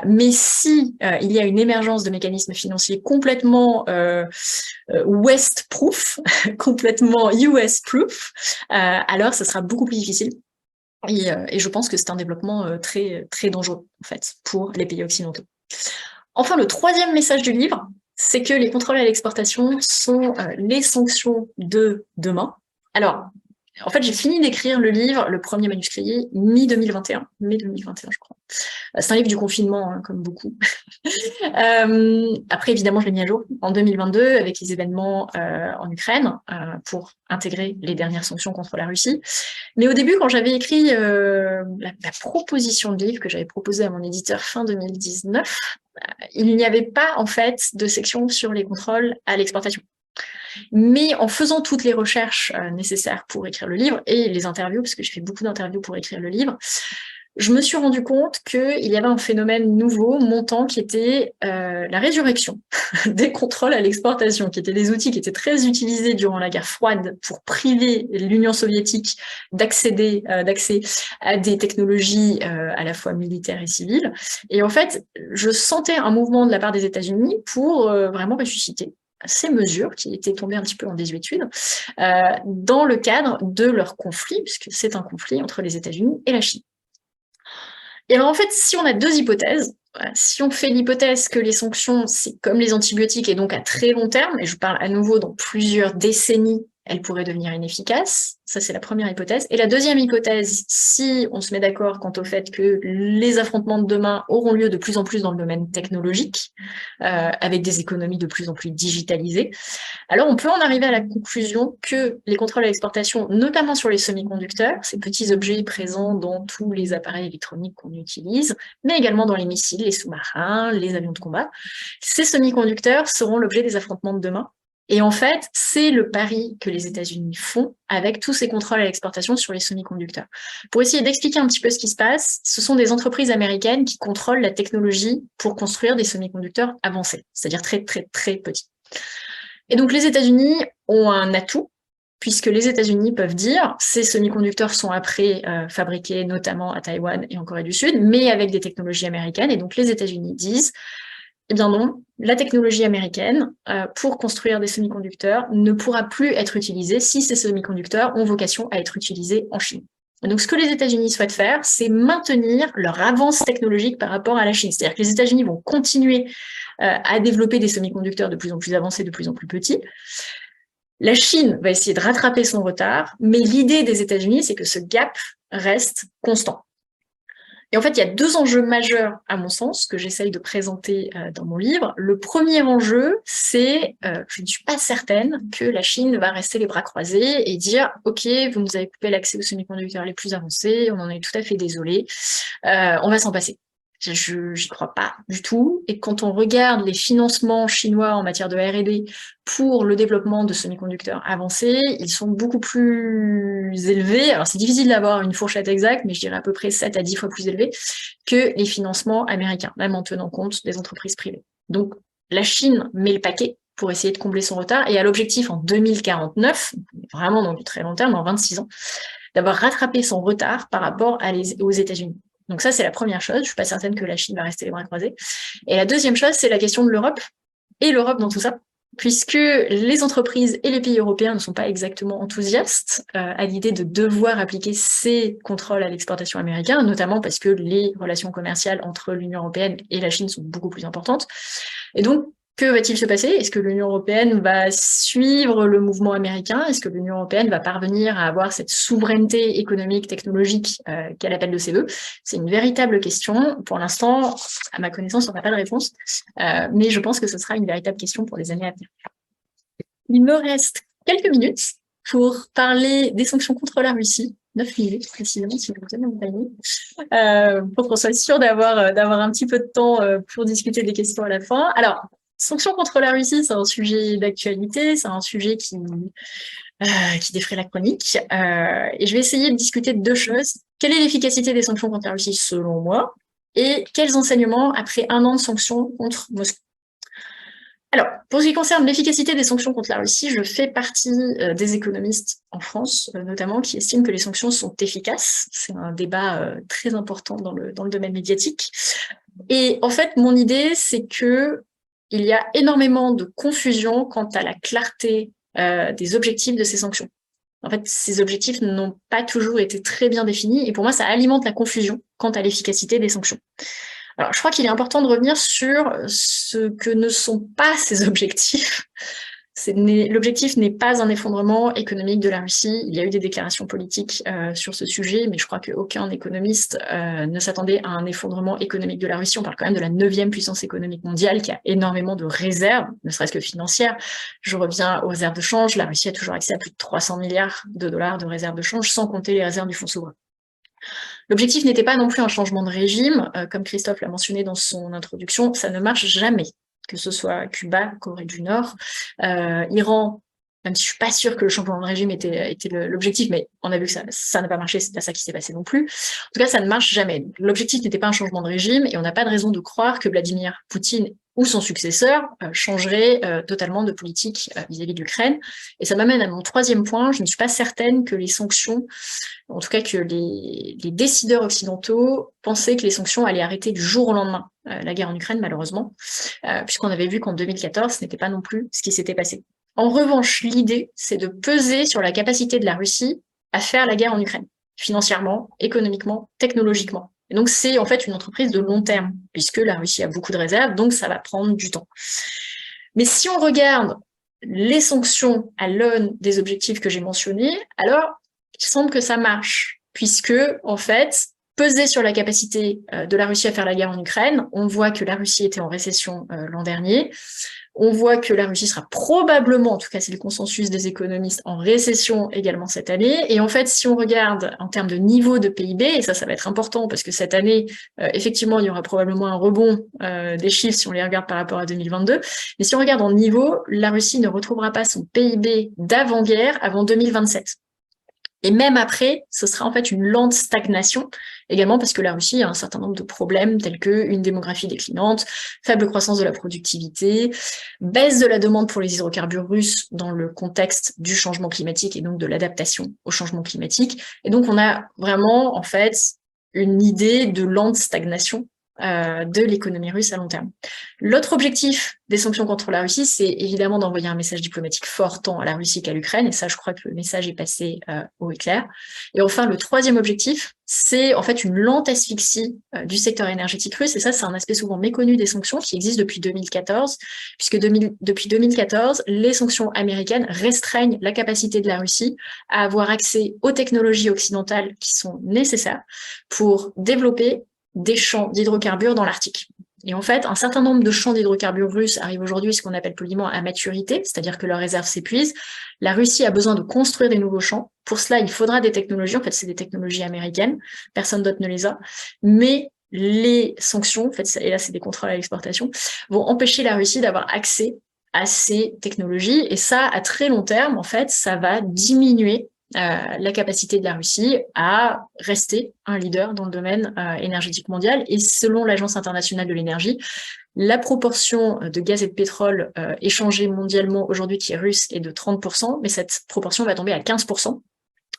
Speaker 2: Mais si il y a une émergence de mécanismes financiers complètement West-proof, complètement US-proof, alors ça sera beaucoup plus difficile. Et je pense que c'est un développement très, très dangereux, en fait, pour les pays occidentaux. Enfin, le troisième message du livre, c'est que les contrôles à l'exportation sont les sanctions de demain. Alors, en fait, j'ai fini d'écrire le livre, le premier manuscrit, mi-2021, mai 2021, je crois. C'est un livre du confinement, hein, comme beaucoup. Après, évidemment, je l'ai mis à jour en 2022 avec les événements en Ukraine pour intégrer les dernières sanctions contre la Russie. Mais au début, quand j'avais écrit la proposition de livre que j'avais proposée à mon éditeur fin 2019, il n'y avait pas en fait de section sur les contrôles à l'exportation. Mais en faisant toutes les recherches nécessaires pour écrire le livre et les interviews, parce que j'ai fait beaucoup d'interviews pour écrire le livre, je me suis rendu compte qu'il y avait un phénomène nouveau, montant, qui était la résurrection des contrôles à l'exportation, qui étaient des outils qui étaient très utilisés durant la guerre froide pour priver l'Union soviétique d'accès à des technologies à la fois militaires et civiles. Et en fait, je sentais un mouvement de la part des États-Unis pour vraiment ressusciter ces mesures qui étaient tombées un petit peu en désuétude dans le cadre de leur conflit, puisque c'est un conflit entre les États-Unis et la Chine. Et alors en fait, si on a deux hypothèses, si on fait l'hypothèse que les sanctions, c'est comme les antibiotiques et donc à très long terme, et je parle à nouveau dans plusieurs décennies, elles pourraient devenir inefficaces, ça c'est la première hypothèse. Et la deuxième hypothèse, si on se met d'accord quant au fait que les affrontements de demain auront lieu de plus en plus dans le domaine technologique, avec des économies de plus en plus digitalisées, alors on peut en arriver à la conclusion que les contrôles à l'exportation, notamment sur les semi-conducteurs, ces petits objets présents dans tous les appareils électroniques qu'on utilise, mais également dans les missiles, les sous-marins, les avions de combat, ces semi-conducteurs seront l'objet des affrontements de demain. Et en fait, c'est le pari que les États-Unis font avec tous ces contrôles à l'exportation sur les semi-conducteurs. Pour essayer d'expliquer un petit peu ce qui se passe, ce sont des entreprises américaines qui contrôlent la technologie pour construire des semi-conducteurs avancés, c'est-à-dire très, très, très petits. Et donc les États-Unis ont un atout, puisque les États-Unis peuvent dire ces semi-conducteurs sont après fabriqués notamment à Taïwan et en Corée du Sud, mais avec des technologies américaines. Et donc les États-Unis disent eh bien non, la technologie américaine, pour construire des semi-conducteurs, ne pourra plus être utilisée si ces semi-conducteurs ont vocation à être utilisés en Chine. Et donc ce que les États-Unis souhaitent faire, c'est maintenir leur avance technologique par rapport à la Chine. C'est-à-dire que les États-Unis vont continuer à développer des semi-conducteurs de plus en plus avancés, de plus en plus petits. La Chine va essayer de rattraper son retard, mais l'idée des États-Unis, c'est que ce gap reste constant. Et en fait, il y a deux enjeux majeurs, à mon sens, que j'essaye de présenter dans mon livre. Le premier enjeu, c'est je ne suis pas certaine que la Chine va rester les bras croisés et dire « Ok, vous nous avez coupé l'accès aux semi-conducteurs les plus avancés, on en est tout à fait désolé, on va s'en passer ». Je n'y crois pas du tout. Et quand on regarde les financements chinois en matière de R&D pour le développement de semi-conducteurs avancés, ils sont beaucoup plus élevés. Alors, c'est difficile d'avoir une fourchette exacte, mais je dirais à peu près 7 à 10 fois plus élevés que les financements américains, même en tenant compte des entreprises privées. Donc, la Chine met le paquet pour essayer de combler son retard et a l'objectif en 2049, vraiment dans du très long terme, en 26 ans, d'avoir rattrapé son retard par rapport aux États-Unis. Donc ça, c'est la première chose. Je ne suis pas certaine que la Chine va rester les bras croisés. Et la deuxième chose, c'est la question de l'Europe. Et l'Europe dans tout ça. puisque les entreprises et les pays européens ne sont pas exactement enthousiastes à l'idée de devoir appliquer ces contrôles à l'exportation américaine, notamment parce que les relations commerciales entre l'Union européenne et la Chine sont beaucoup plus importantes. Et donc, que va-t-il se passer? Est-ce que l'Union européenne va suivre le mouvement américain? Est-ce que l'Union européenne va parvenir à avoir cette souveraineté économique, technologique qu'elle appelle de ses vœux? C'est une véritable question. Pour l'instant, à ma connaissance, on n'a pas de réponse, mais je pense que ce sera une véritable question pour les années à venir. Il me reste quelques minutes pour parler des sanctions contre la Russie. 9 minutes précisément, si vous me donnez pour qu'on soit sûr d'avoir un petit peu de temps pour discuter des questions à la fin. Alors, sanctions contre la Russie, c'est un sujet d'actualité, c'est un sujet qui défraie la chronique. Et je vais essayer de discuter de deux choses. Quelle est l'efficacité des sanctions contre la Russie selon moi? Et quels enseignements après un an de sanctions contre Moscou? Alors, pour ce qui concerne l'efficacité des sanctions contre la Russie, je fais partie des économistes en France, notamment, qui estiment que les sanctions sont efficaces. C'est un débat très important dans le domaine médiatique. Et en fait, mon idée, c'est que il y a énormément de confusion quant à la clarté des objectifs de ces sanctions. En fait, ces objectifs n'ont pas toujours été très bien définis, et pour moi, ça alimente la confusion quant à l'efficacité des sanctions. Alors, je crois qu'il est important de revenir sur ce que ne sont pas ces objectifs. L'objectif n'est pas un effondrement économique de la Russie. Il y a eu des déclarations politiques sur ce sujet, mais je crois qu'aucun économiste ne s'attendait à un effondrement économique de la Russie. On parle quand même de la 9e puissance économique mondiale qui a énormément de réserves, ne serait-ce que financières. Je reviens aux réserves de change. La Russie a toujours accès à plus de 300 milliards de dollars de réserves de change, sans compter les réserves du fonds souverain. L'objectif n'était pas non plus un changement de régime, comme Christophe l'a mentionné dans son introduction, ça ne marche jamais, que ce soit Cuba, Corée du Nord, Iran, même si je suis pas sûre que le changement de régime était l'objectif, mais on a vu que ça n'a pas marché, c'est pas ça qui s'est passé non plus. En tout cas, ça ne marche jamais. L'objectif n'était pas un changement de régime, et on n'a pas de raison de croire que Vladimir Poutine ou son successeur changerait totalement de politique vis-à-vis de l'Ukraine. Et ça m'amène à mon troisième point, je ne suis pas certaine que les sanctions, en tout cas que les décideurs occidentaux pensaient que les sanctions allaient arrêter du jour au lendemain la guerre en Ukraine, malheureusement, puisqu'on avait vu qu'en 2014, ce n'était pas non plus ce qui s'était passé. En revanche, l'idée, c'est de peser sur la capacité de la Russie à faire la guerre en Ukraine, financièrement, économiquement, technologiquement. Et donc, c'est en fait une entreprise de long terme, puisque la Russie a beaucoup de réserves, donc ça va prendre du temps. Mais si on regarde les sanctions à l'aune des objectifs que j'ai mentionnés, alors il semble que ça marche, puisque, en fait, peser sur la capacité de la Russie à faire la guerre en Ukraine, on voit que la Russie était en récession l'an dernier, on voit que la Russie sera probablement, en tout cas c'est le consensus des économistes, en récession également cette année. Et en fait, si on regarde en termes de niveau de PIB, et ça va être important parce que cette année, effectivement, il y aura probablement un rebond des chiffres si on les regarde par rapport à 2022. Mais si on regarde en niveau, la Russie ne retrouvera pas son PIB d'avant-guerre avant 2027. Et même après, ce sera en fait une lente stagnation, également parce que la Russie a un certain nombre de problèmes tels que une démographie déclinante, faible croissance de la productivité, baisse de la demande pour les hydrocarbures russes dans le contexte du changement climatique et donc de l'adaptation au changement climatique. Et donc on a vraiment en fait une idée de lente stagnation de l'économie russe à long terme. L'autre objectif des sanctions contre la Russie, c'est évidemment d'envoyer un message diplomatique fort tant à la Russie qu'à l'Ukraine, et ça, je crois que le message est passé haut et clair. Et enfin, le troisième objectif, c'est en fait une lente asphyxie du secteur énergétique russe, et ça, c'est un aspect souvent méconnu des sanctions qui existent depuis 2014, puisque depuis 2014, les sanctions américaines restreignent la capacité de la Russie à avoir accès aux technologies occidentales qui sont nécessaires pour développer des champs d'hydrocarbures dans l'Arctique. Et en fait, un certain nombre de champs d'hydrocarbures russes arrivent aujourd'hui ce qu'on appelle poliment à maturité, c'est-à-dire que leurs réserves s'épuisent. La Russie a besoin de construire des nouveaux champs. Pour cela, il faudra des technologies. En fait, c'est des technologies américaines. Personne d'autre ne les a. Mais les sanctions, en fait, et là, c'est des contrôles à l'exportation, vont empêcher la Russie d'avoir accès à ces technologies. Et ça, à très long terme, en fait, ça va diminuer la capacité de la Russie à rester un leader dans le domaine énergétique mondial. Et selon l'Agence internationale de l'énergie, la proportion de gaz et de pétrole échangés mondialement aujourd'hui qui est russe est de 30%, mais cette proportion va tomber à 15%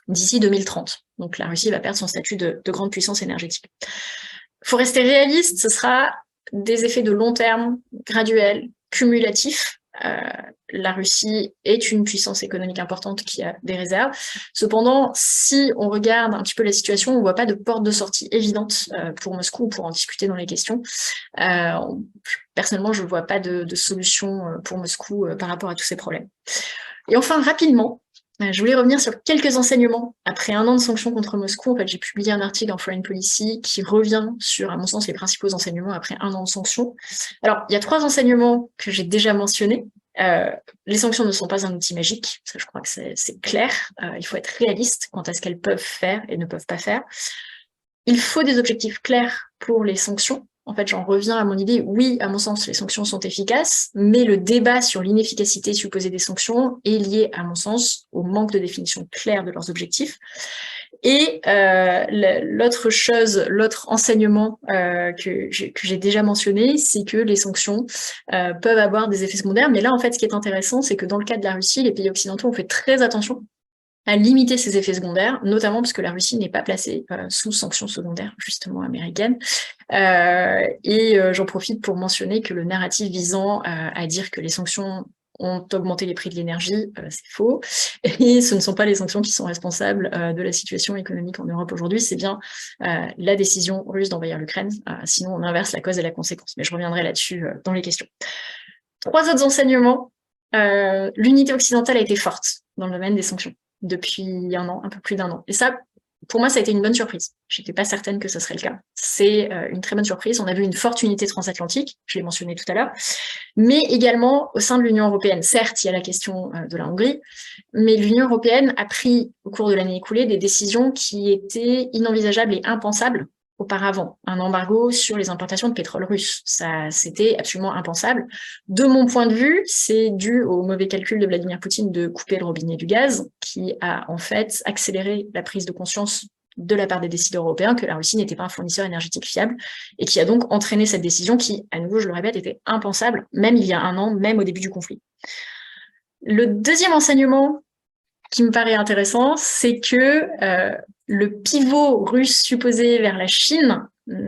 Speaker 2: d'ici 2030. Donc la Russie va perdre son statut de grande puissance énergétique. Il faut rester réaliste, ce sera des effets de long terme, graduels, cumulatifs, La Russie est une puissance économique importante qui a des réserves. Cependant, si on regarde un petit peu la situation, on ne voit pas de porte de sortie évidente pour Moscou, pour en discuter dans les questions. Personnellement, je ne vois pas de solution pour Moscou par rapport à tous ces problèmes. Et enfin, rapidement, je voulais revenir sur quelques enseignements. Après 1 an de sanctions contre Moscou, en fait, j'ai publié un article en Foreign Policy qui revient sur, à mon sens, les principaux enseignements après 1 an de sanctions. Alors, il y a 3 enseignements que j'ai déjà mentionnés. Les sanctions ne sont pas un outil magique, ça je crois que c'est clair. Il faut être réaliste quant à ce qu'elles peuvent faire et ne peuvent pas faire. Il faut des objectifs clairs pour les sanctions. En fait, j'en reviens à mon idée, oui, à mon sens, les sanctions sont efficaces, mais le débat sur l'inefficacité supposée des sanctions est lié, à mon sens, au manque de définition claire de leurs objectifs. Et l'autre enseignement que j'ai déjà mentionné, c'est que les sanctions peuvent avoir des effets secondaires. Mais là, en fait, ce qui est intéressant, c'est que dans le cas de la Russie, les pays occidentaux ont fait très attention à limiter ces effets secondaires, notamment parce que la Russie n'est pas placée sous sanctions secondaires, justement américaines. J'en profite pour mentionner que le narratif visant à dire que les sanctions ont augmenté les prix de l'énergie, c'est faux. Et ce ne sont pas les sanctions qui sont responsables de la situation économique en Europe aujourd'hui, c'est bien la décision russe d'envahir l'Ukraine. Sinon, on inverse la cause et la conséquence. Mais je reviendrai là-dessus dans les questions. 3 autres enseignements. L'unité occidentale a été forte dans le domaine des sanctions depuis 1 an, un peu plus d'1 an. Et ça, pour moi, ça a été une bonne surprise. Je n'étais pas certaine que ce serait le cas. C'est une très bonne surprise. On a vu une forte unité transatlantique, je l'ai mentionné tout à l'heure, mais également au sein de l'Union européenne. Certes, il y a la question de la Hongrie, mais l'Union européenne a pris, au cours de l'année écoulée, des décisions qui étaient inenvisageables et impensables auparavant. Un embargo sur les importations de pétrole russe. Ça, c'était absolument impensable. De mon point de vue, c'est dû au mauvais calcul de Vladimir Poutine de couper le robinet du gaz, qui a en fait accéléré la prise de conscience de la part des décideurs européens que la Russie n'était pas un fournisseur énergétique fiable, et qui a donc entraîné cette décision qui, à nouveau, je le répète, était impensable, même il y a 1 an, même au début du conflit. Le deuxième enseignement qui me paraît intéressant, c'est que le pivot russe supposé vers la Chine,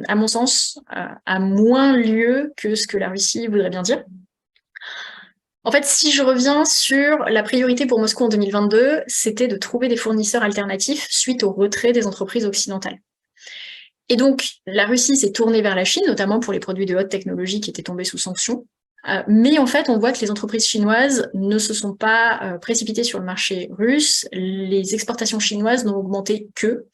Speaker 2: à mon sens, a moins lieu que ce que la Russie voudrait bien dire. En fait, si je reviens sur la priorité pour Moscou en 2022, c'était de trouver des fournisseurs alternatifs suite au retrait des entreprises occidentales. Et donc, la Russie s'est tournée vers la Chine, notamment pour les produits de haute technologie qui étaient tombés sous sanctions. Mais en fait, on voit que les entreprises chinoises ne se sont pas précipitées sur le marché russe. Les exportations chinoises n'ont augmenté que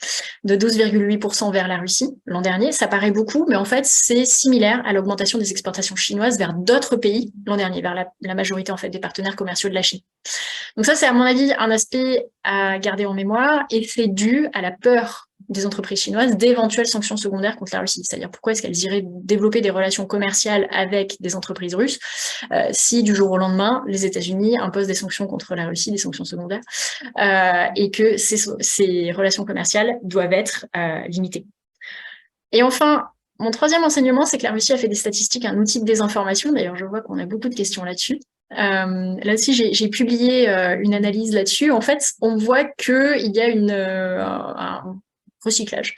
Speaker 2: de 12,8% vers la Russie l'an dernier. Ça paraît beaucoup, mais en fait, c'est similaire à l'augmentation des exportations chinoises vers d'autres pays l'an dernier, vers la majorité en fait des partenaires commerciaux de la Chine. Donc ça, c'est à mon avis un aspect à garder en mémoire, et c'est dû à la peur des entreprises chinoises d'éventuelles sanctions secondaires contre la Russie. C'est-à-dire pourquoi est-ce qu'elles iraient développer des relations commerciales avec des entreprises russes si du jour au lendemain, les États-Unis imposent des sanctions contre la Russie, des sanctions secondaires, et que ces relations commerciales doivent être limitées. Et enfin, mon troisième enseignement, c'est que la Russie a fait des statistiques un outil de désinformation. D'ailleurs, je vois qu'on a beaucoup de questions là-dessus. Là aussi, j'ai publié une analyse là-dessus. En fait, on voit qu'il y a un recyclage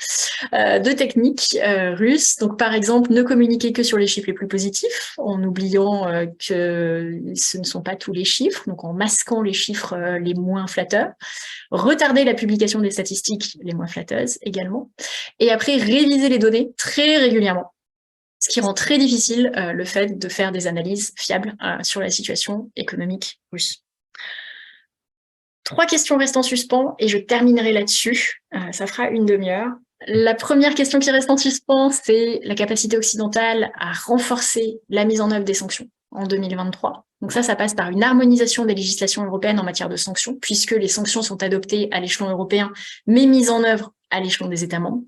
Speaker 2: de techniques russes. Donc, par exemple, ne communiquer que sur les chiffres les plus positifs, en oubliant que ce ne sont pas tous les chiffres, donc en masquant les chiffres les moins flatteurs, retarder la publication des statistiques les moins flatteuses également, et après réviser les données très régulièrement, ce qui rend très difficile le fait de faire des analyses fiables sur la situation économique russe. 3 questions restent en suspens et je terminerai là-dessus. Ça fera une demi-heure. La première question qui reste en suspens, c'est la capacité occidentale à renforcer la mise en œuvre des sanctions en 2023. Donc ça passe par une harmonisation des législations européennes en matière de sanctions, puisque les sanctions sont adoptées à l'échelon européen, mais mises en œuvre à l'échelon des États membres.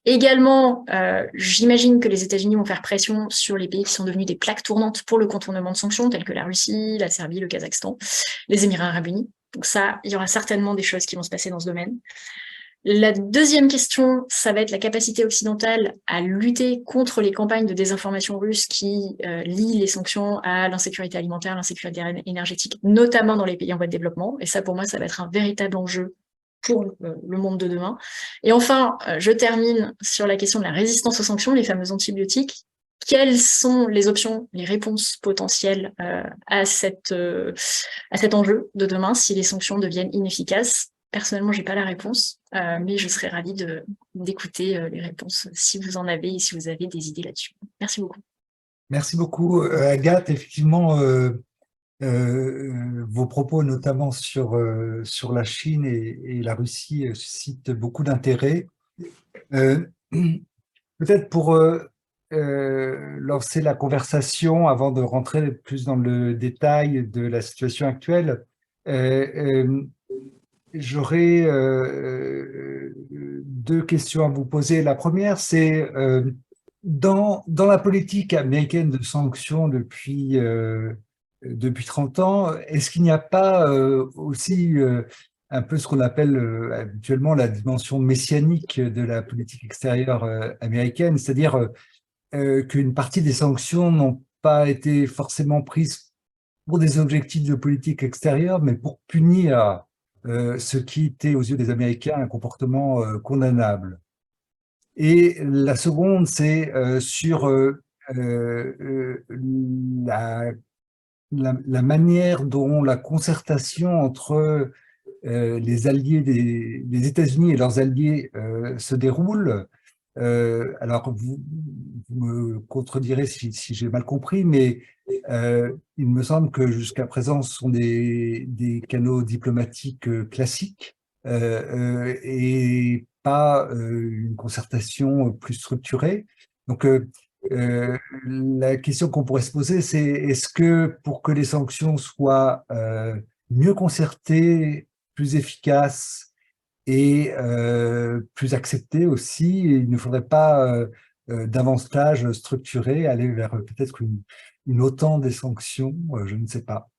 Speaker 2: Également, j'imagine que les États-Unis vont faire pression sur les pays qui sont devenus des plaques tournantes pour le contournement de sanctions, tels que la Russie, la Serbie, le Kazakhstan, les Émirats arabes unis. Donc ça, il y aura certainement des choses qui vont se passer dans ce domaine. La deuxième question, ça va être la capacité occidentale à lutter contre les campagnes de désinformation russes qui lient les sanctions à l'insécurité alimentaire, l'insécurité énergétique, notamment dans les pays en voie de développement. Et ça, pour moi, ça va être un véritable enjeu pour le monde de demain. Et enfin, je termine sur la question de la résistance aux sanctions, les fameux antibiotiques. quelles sont les options, les réponses potentielles à cet enjeu de demain si les sanctions deviennent inefficaces. Personnellement, j'ai pas la réponse, mais je serais ravie d'écouter les réponses si vous en avez et si vous avez des idées là-dessus. Merci beaucoup.
Speaker 1: Merci beaucoup, Agathe. Effectivement, vos propos, notamment sur la Chine et la Russie, suscitent beaucoup d'intérêt. Peut-être pour lancer la conversation, avant de rentrer plus dans le détail de la situation actuelle, euh, j'aurais deux questions à vous poser. La première, c'est dans la politique américaine de sanctions depuis 30 ans, est-ce qu'il n'y a pas aussi un peu ce qu'on appelle habituellement la dimension messianique de la politique extérieure américaine, c'est-à-dire qu'une partie des sanctions n'ont pas été forcément prises pour des objectifs de politique extérieure, mais pour punir ce qui était aux yeux des Américains un comportement condamnable. Et la seconde, c'est sur la, la manière dont la concertation entre les alliés des États-Unis et leurs alliés se déroule. Alors, vous me contredirez si j'ai mal compris, mais il me semble que jusqu'à présent, ce sont des canaux diplomatiques classiques et pas une concertation plus structurée. Donc, la question qu'on pourrait se poser, c'est est-ce que pour que les sanctions soient mieux concertées, plus efficaces et plus acceptées aussi, il ne faudrait pas davantage structurer, aller vers peut-être une OTAN des sanctions, je ne sais pas.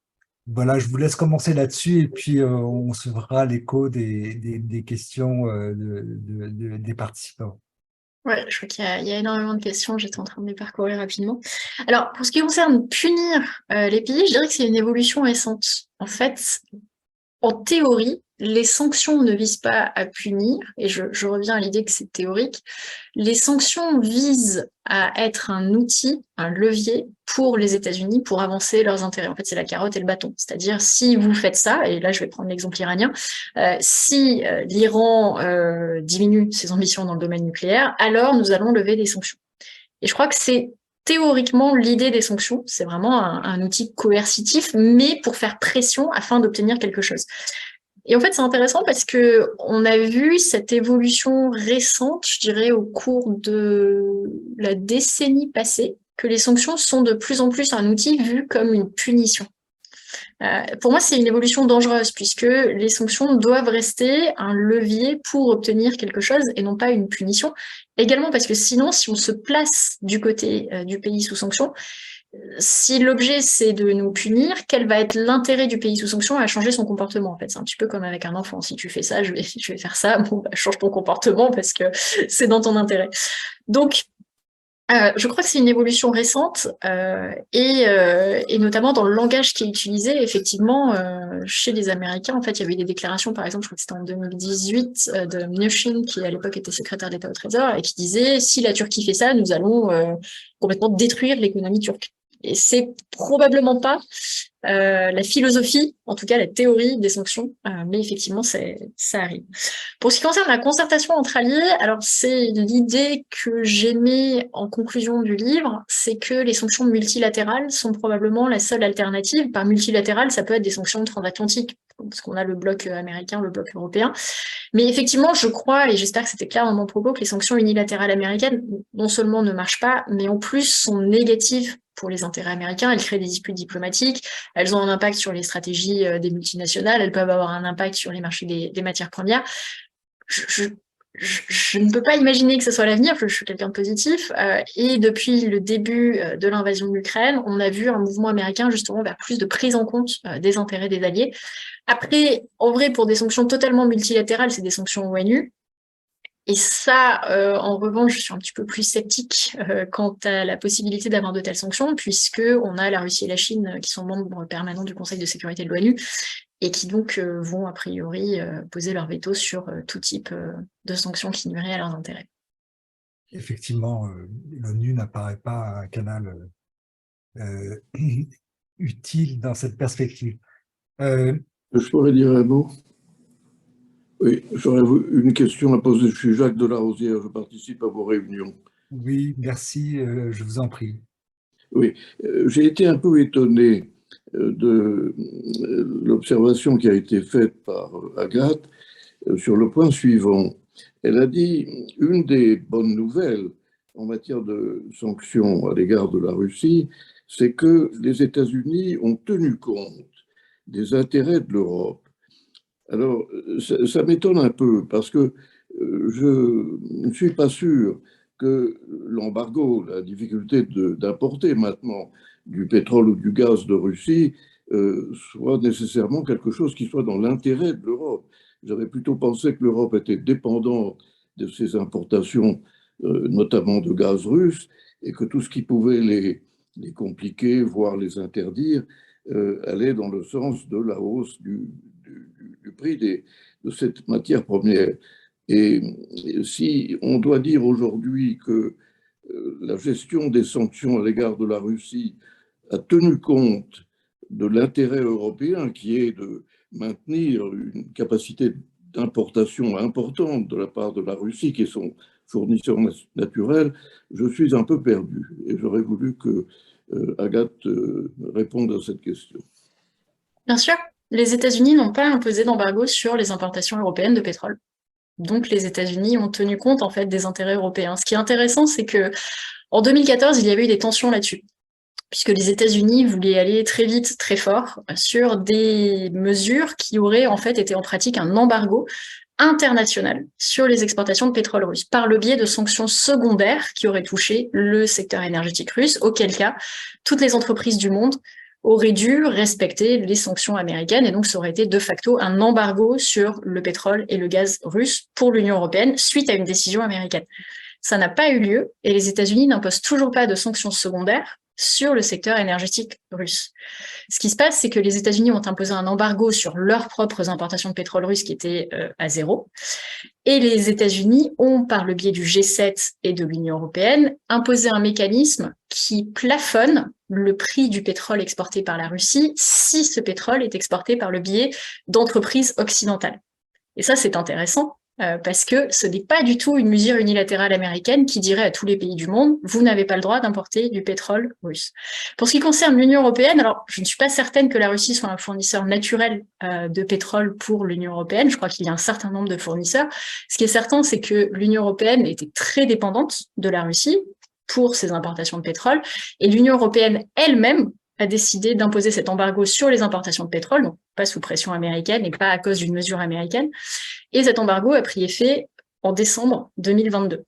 Speaker 1: Voilà, je vous laisse commencer là-dessus et puis on se fera l'écho des questions des participants.
Speaker 2: Ouais, je crois il y a énormément de questions, j'étais en train de les parcourir rapidement. Alors, pour ce qui concerne punir les pays, je dirais que c'est une évolution récente. En fait, en théorie, les sanctions ne visent pas à punir, et je reviens à l'idée que c'est théorique, les sanctions visent à être un outil, un levier pour les États-Unis pour avancer leurs intérêts. En fait, c'est la carotte et le bâton. C'est-à-dire, si vous faites ça, et là je vais prendre l'exemple iranien, si l'Iran diminue ses ambitions dans le domaine nucléaire, alors nous allons lever des sanctions. Et je crois que c'est théoriquement l'idée des sanctions, c'est vraiment un outil coercitif, mais pour faire pression afin d'obtenir quelque chose. Et en fait, c'est intéressant parce que on a vu cette évolution récente, je dirais, au cours de la décennie passée, que les sanctions sont de plus en plus un outil vu comme une punition. Pour moi, c'est une évolution dangereuse puisque les sanctions doivent rester un levier pour obtenir quelque chose et non pas une punition. Également parce que sinon, si on se place du côté du pays sous sanction, si l'objet c'est de nous punir, quel va être l'intérêt du pays sous sanction à changer son comportement en fait? C'est un petit peu comme avec un enfant. Si tu fais ça, je vais faire ça. Bon, bah, change ton comportement parce que c'est dans ton intérêt. Donc, je crois que c'est une évolution récente et notamment dans le langage qui est utilisé, effectivement, chez les Américains. En fait, il y avait eu des déclarations, par exemple, je crois que c'était en 2018, de Mnuchin, qui à l'époque était secrétaire d'État au Trésor, et qui disait si la Turquie fait ça, nous allons complètement détruire l'économie turque. Et c'est probablement pas la philosophie, en tout cas la théorie des sanctions, mais effectivement, ça arrive. Pour ce qui concerne la concertation entre alliés, alors c'est l'idée que j'aimais en conclusion du livre, c'est que les sanctions multilatérales sont probablement la seule alternative. Par multilatéral, ça peut être des sanctions transatlantiques, parce qu'on a le bloc américain, le bloc européen. Mais effectivement, je crois, et j'espère que c'était clair dans mon propos, que les sanctions unilatérales américaines, non seulement ne marchent pas, mais en plus sont négatives pour les intérêts américains. Elles créent des disputes diplomatiques, elles ont un impact sur les stratégies des multinationales, elles peuvent avoir un impact sur les marchés des matières premières. Je ne peux pas imaginer que ce soit l'avenir, je suis quelqu'un de positif, et depuis le début de l'invasion de l'Ukraine, on a vu un mouvement américain justement vers plus de prise en compte des intérêts des alliés. Après, en vrai, pour des sanctions totalement multilatérales, c'est des sanctions ONU, et ça, en revanche, je suis un petit peu plus sceptique quant à la possibilité d'avoir de telles sanctions, puisque on a la Russie et la Chine qui sont membres permanents du Conseil de sécurité de l'ONU, et qui donc vont a priori poser leur veto sur tout type de sanctions qui nuiraient à leurs intérêts.
Speaker 1: Effectivement, l'ONU n'apparaît pas un canal utile dans cette perspective.
Speaker 3: Je pourrais dire un mot? Oui, j'aurais une question à poser. Je suis Jacques Delarosière, je participe à vos réunions.
Speaker 1: Oui, merci, je vous en prie.
Speaker 3: Oui, j'ai été un peu étonné de l'observation qui a été faite par Agathe sur le point suivant. Elle a dit une des bonnes nouvelles en matière de sanctions à l'égard de la Russie, c'est que les États-Unis ont tenu compte des intérêts de l'Europe. Alors, ça m'étonne un peu parce que je ne suis pas sûr que l'embargo, la difficulté d'importer maintenant du pétrole ou du gaz de Russie soit nécessairement quelque chose qui soit dans l'intérêt de l'Europe. J'avais plutôt pensé que l'Europe était dépendante de ces importations, notamment de gaz russe, et que tout ce qui pouvait les compliquer, voire les interdire, allait dans le sens de la hausse du prix de cette matière première. Et si on doit dire aujourd'hui que la gestion des sanctions à l'égard de la Russie a tenu compte de l'intérêt européen qui est de maintenir une capacité d'importation importante de la part de la Russie, qui est son fournisseur naturel, je suis un peu perdu. Et j'aurais voulu que Agathe réponde à cette question.
Speaker 2: Bien sûr, les États-Unis n'ont pas imposé d'embargo sur les importations européennes de pétrole. Donc les États-Unis ont tenu compte en fait des intérêts européens. Ce qui est intéressant, c'est que en 2014, il y avait eu des tensions là-dessus, puisque les États-Unis voulaient aller très vite, très fort sur des mesures qui auraient en fait été en pratique un embargo international sur les exportations de pétrole russe, par le biais de sanctions secondaires qui auraient touché le secteur énergétique russe, auquel cas toutes les entreprises du monde auraient dû respecter les sanctions américaines, et donc ça aurait été de facto un embargo sur le pétrole et le gaz russe pour l'Union européenne suite à une décision américaine. Ça n'a pas eu lieu, et les États-Unis n'imposent toujours pas de sanctions secondaires sur le secteur énergétique russe. Ce qui se passe, c'est que les États-Unis ont imposé un embargo sur leurs propres importations de pétrole russe qui était à zéro. Et les États-Unis ont, par le biais du G7 et de l'Union européenne, imposé un mécanisme qui plafonne le prix du pétrole exporté par la Russie si ce pétrole est exporté par le biais d'entreprises occidentales. Et ça, c'est intéressant, parce que ce n'est pas du tout une mesure unilatérale américaine qui dirait à tous les pays du monde « vous n'avez pas le droit d'importer du pétrole russe ». Pour ce qui concerne l'Union européenne, alors je ne suis pas certaine que la Russie soit un fournisseur naturel de pétrole pour l'Union européenne, je crois qu'il y a un certain nombre de fournisseurs. Ce qui est certain, c'est que l'Union européenne était très dépendante de la Russie pour ses importations de pétrole, et l'Union européenne elle-même a décidé d'imposer cet embargo sur les importations de pétrole, donc pas sous pression américaine et pas à cause d'une mesure américaine. Et cet embargo a pris effet en décembre 2022.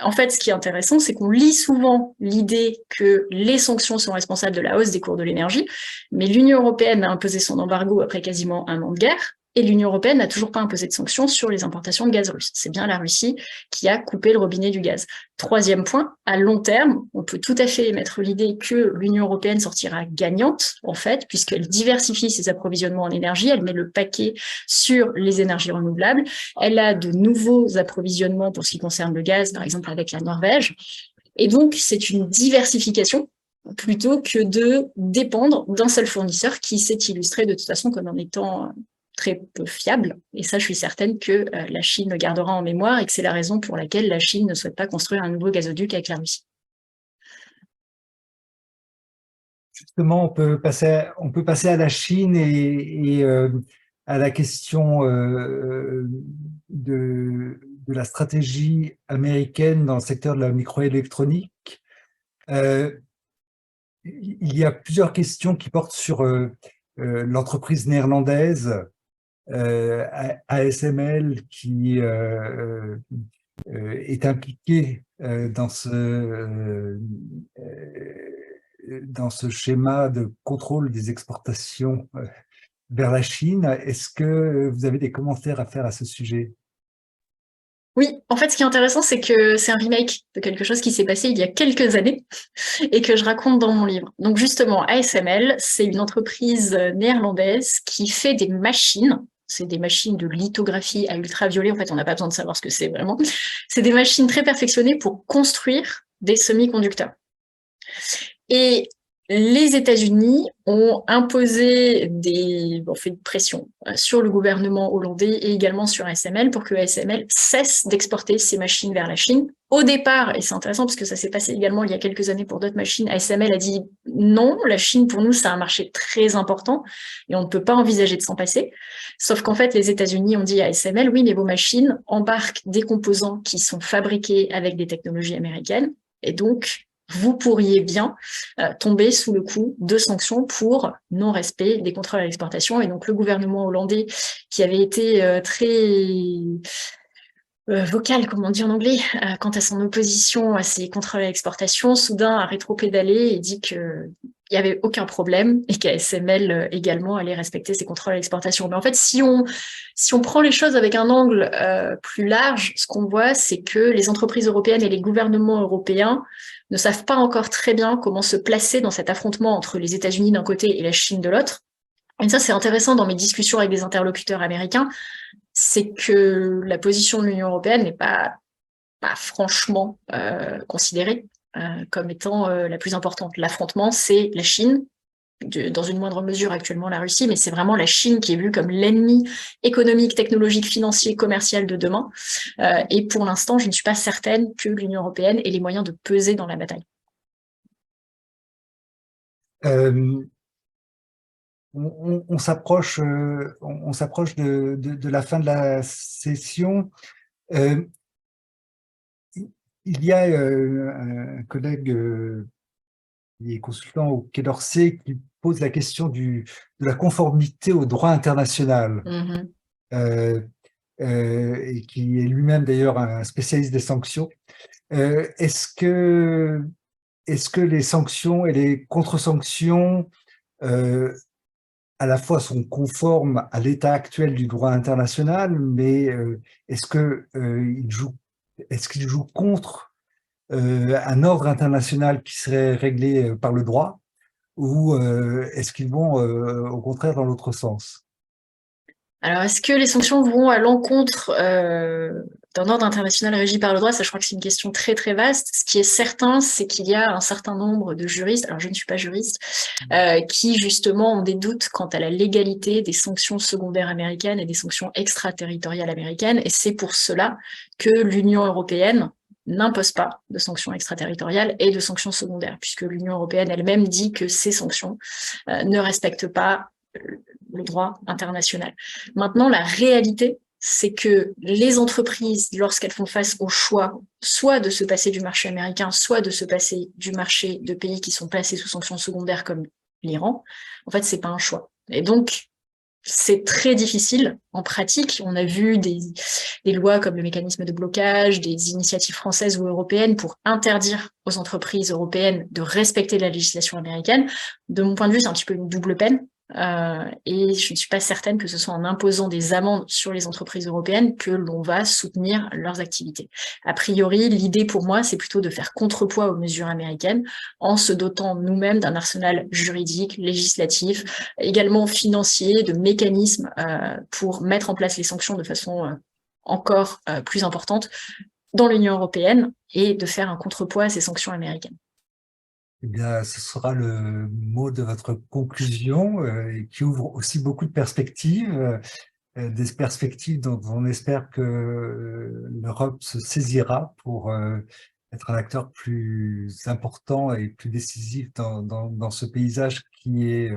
Speaker 2: En fait, ce qui est intéressant, c'est qu'on lit souvent l'idée que les sanctions sont responsables de la hausse des cours de l'énergie, mais l'Union européenne a imposé son embargo après quasiment un an de guerre, et l'Union européenne n'a toujours pas imposé de sanctions sur les importations de gaz russe. C'est bien la Russie qui a coupé le robinet du gaz. Troisième point, à long terme, on peut tout à fait émettre l'idée que l'Union européenne sortira gagnante, en fait, puisqu'elle diversifie ses approvisionnements en énergie, elle met le paquet sur les énergies renouvelables, elle a de nouveaux approvisionnements pour ce qui concerne le gaz, par exemple avec la Norvège, et donc c'est une diversification plutôt que de dépendre d'un seul fournisseur qui s'est illustré de toute façon comme en étant très peu fiable. Et ça, je suis certaine que la Chine le gardera en mémoire et que c'est la raison pour laquelle la Chine ne souhaite pas construire un nouveau gazoduc avec la Russie.
Speaker 1: Justement, on peut passer à la Chine et à la question de la stratégie américaine dans le secteur de la microélectronique. Il y a plusieurs questions qui portent sur l'entreprise néerlandaise ASML qui est impliquée dans ce schéma de contrôle des exportations vers la Chine. Est-ce que vous avez des commentaires à faire à ce sujet?
Speaker 2: Oui, en fait, ce qui est intéressant, c'est que c'est un remake de quelque chose qui s'est passé il y a quelques années et que je raconte dans mon livre. Donc justement, ASML, c'est une entreprise néerlandaise qui fait des machines C'est des machines de lithographie à ultraviolet. En fait, on n'a pas besoin de savoir ce que c'est vraiment. C'est des machines très perfectionnées pour construire des semi-conducteurs. Et les États-Unis ont imposé fait une pression sur le gouvernement hollandais et également sur ASML pour que ASML cesse d'exporter ces machines vers la Chine. Au départ, et c'est intéressant parce que ça s'est passé également il y a quelques années pour d'autres machines, ASML a dit non, la Chine pour nous c'est un marché très important et on ne peut pas envisager de s'en passer. Sauf qu'en fait les États-Unis ont dit à ASML oui mais vos machines embarquent des composants qui sont fabriqués avec des technologies américaines et donc vous pourriez bien tomber sous le coup de sanctions pour non-respect des contrôles à l'exportation. Et donc le gouvernement hollandais, qui avait été très vocal, comme on dit en anglais, quant à son opposition à ces contrôles à l'exportation, soudain a rétropédalé et dit qu'il n'y avait aucun problème et qu'ASML également allait respecter ces contrôles à l'exportation. Mais en fait, si on prend les choses avec un angle plus large, ce qu'on voit, c'est que les entreprises européennes et les gouvernements européens ne savent pas encore très bien comment se placer dans cet affrontement entre les États-Unis d'un côté et la Chine de l'autre. Et ça, c'est intéressant dans mes discussions avec des interlocuteurs américains, c'est que la position de l'Union européenne n'est pas franchement considérée comme étant la plus importante. L'affrontement, c'est la Chine, dans une moindre mesure actuellement la Russie, mais c'est vraiment la Chine qui est vue comme l'ennemi économique, technologique, financier, commercial de demain. Et pour l'instant, je ne suis pas certaine que l'Union européenne ait les moyens de peser dans la bataille.
Speaker 1: On s'approche de la fin de la session. Il y a un collègue qui est consultant au Quai d'Orsay qui pose la question de la conformité au droit international, et qui est lui-même d'ailleurs un spécialiste des sanctions. Est-ce que les sanctions et les contre-sanctions à la fois sont conformes à l'état actuel du droit international, mais est-ce qu'ils jouent contre un ordre international qui serait réglé par le droit, ou est-ce qu'ils vont au contraire dans l'autre sens?
Speaker 2: Alors, est-ce que les sanctions vont à l'encontre d'un ordre international régi par le droit? Ça, je crois que c'est une question très, très vaste. Ce qui est certain, c'est qu'il y a un certain nombre de juristes, alors je ne suis pas juriste, qui justement ont des doutes quant à la légalité des sanctions secondaires américaines et des sanctions extraterritoriales américaines. Et c'est pour cela que l'Union européenne n'impose pas de sanctions extraterritoriales et de sanctions secondaires, puisque l'Union européenne elle-même dit que ces sanctions ne respectent pas le droit international. Maintenant, la réalité, c'est que les entreprises, lorsqu'elles font face au choix, soit de se passer du marché américain, soit de se passer du marché de pays qui sont placés sous sanctions secondaires comme l'Iran, en fait, c'est pas un choix. Et donc, c'est très difficile en pratique. On a vu des lois comme le mécanisme de blocage, des initiatives françaises ou européennes pour interdire aux entreprises européennes de respecter la législation américaine. De mon point de vue, c'est un petit peu une double peine. Et je ne suis pas certaine que ce soit en imposant des amendes sur les entreprises européennes que l'on va soutenir leurs activités. A priori, l'idée pour moi, c'est plutôt de faire contrepoids aux mesures américaines en se dotant nous-mêmes d'un arsenal juridique, législatif, également financier, de mécanismes pour mettre en place les sanctions de façon encore plus importante dans l'Union européenne et de faire un contrepoids à ces sanctions américaines.
Speaker 1: Eh bien, ce sera le mot de votre conclusion, qui ouvre aussi beaucoup de perspectives, des perspectives dont on espère que l'Europe se saisira pour être un acteur plus important et plus décisif dans ce paysage qui est,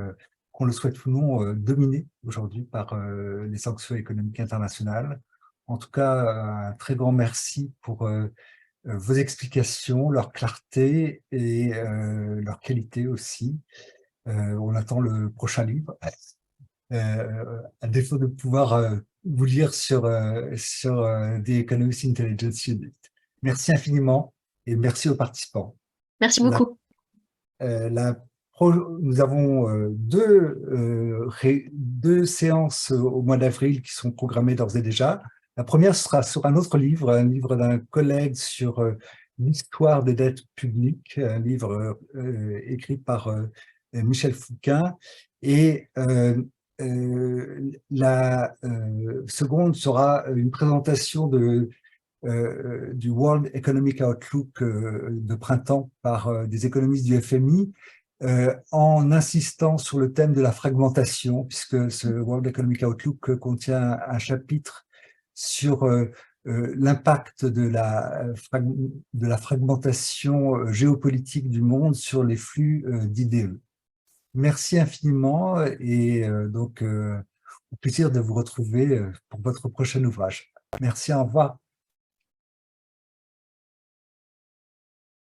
Speaker 1: qu'on le souhaite ou non, dominé aujourd'hui par les sanctions économiques internationales. En tout cas, un très grand merci pour vos explications, leur clarté et leur qualité aussi. On attend le prochain livre, à défaut de pouvoir vous lire sur The Economist Intelligence Unit. Merci infiniment et merci aux participants.
Speaker 2: Merci beaucoup.
Speaker 1: Nous avons deux séances au mois d'avril qui sont programmées d'ores et déjà. La première sera sur un autre livre, un livre d'un collègue sur l'histoire des dettes publiques, un livre écrit par Michel Foucault. Et la seconde sera une présentation du World Economic Outlook de printemps par des économistes du FMI, en insistant sur le thème de la fragmentation, puisque ce World Economic Outlook contient un chapitre sur l'impact de la fragmentation géopolitique du monde sur les flux d'idées. Merci infiniment et donc au plaisir de vous retrouver pour votre prochain ouvrage. Merci, au revoir.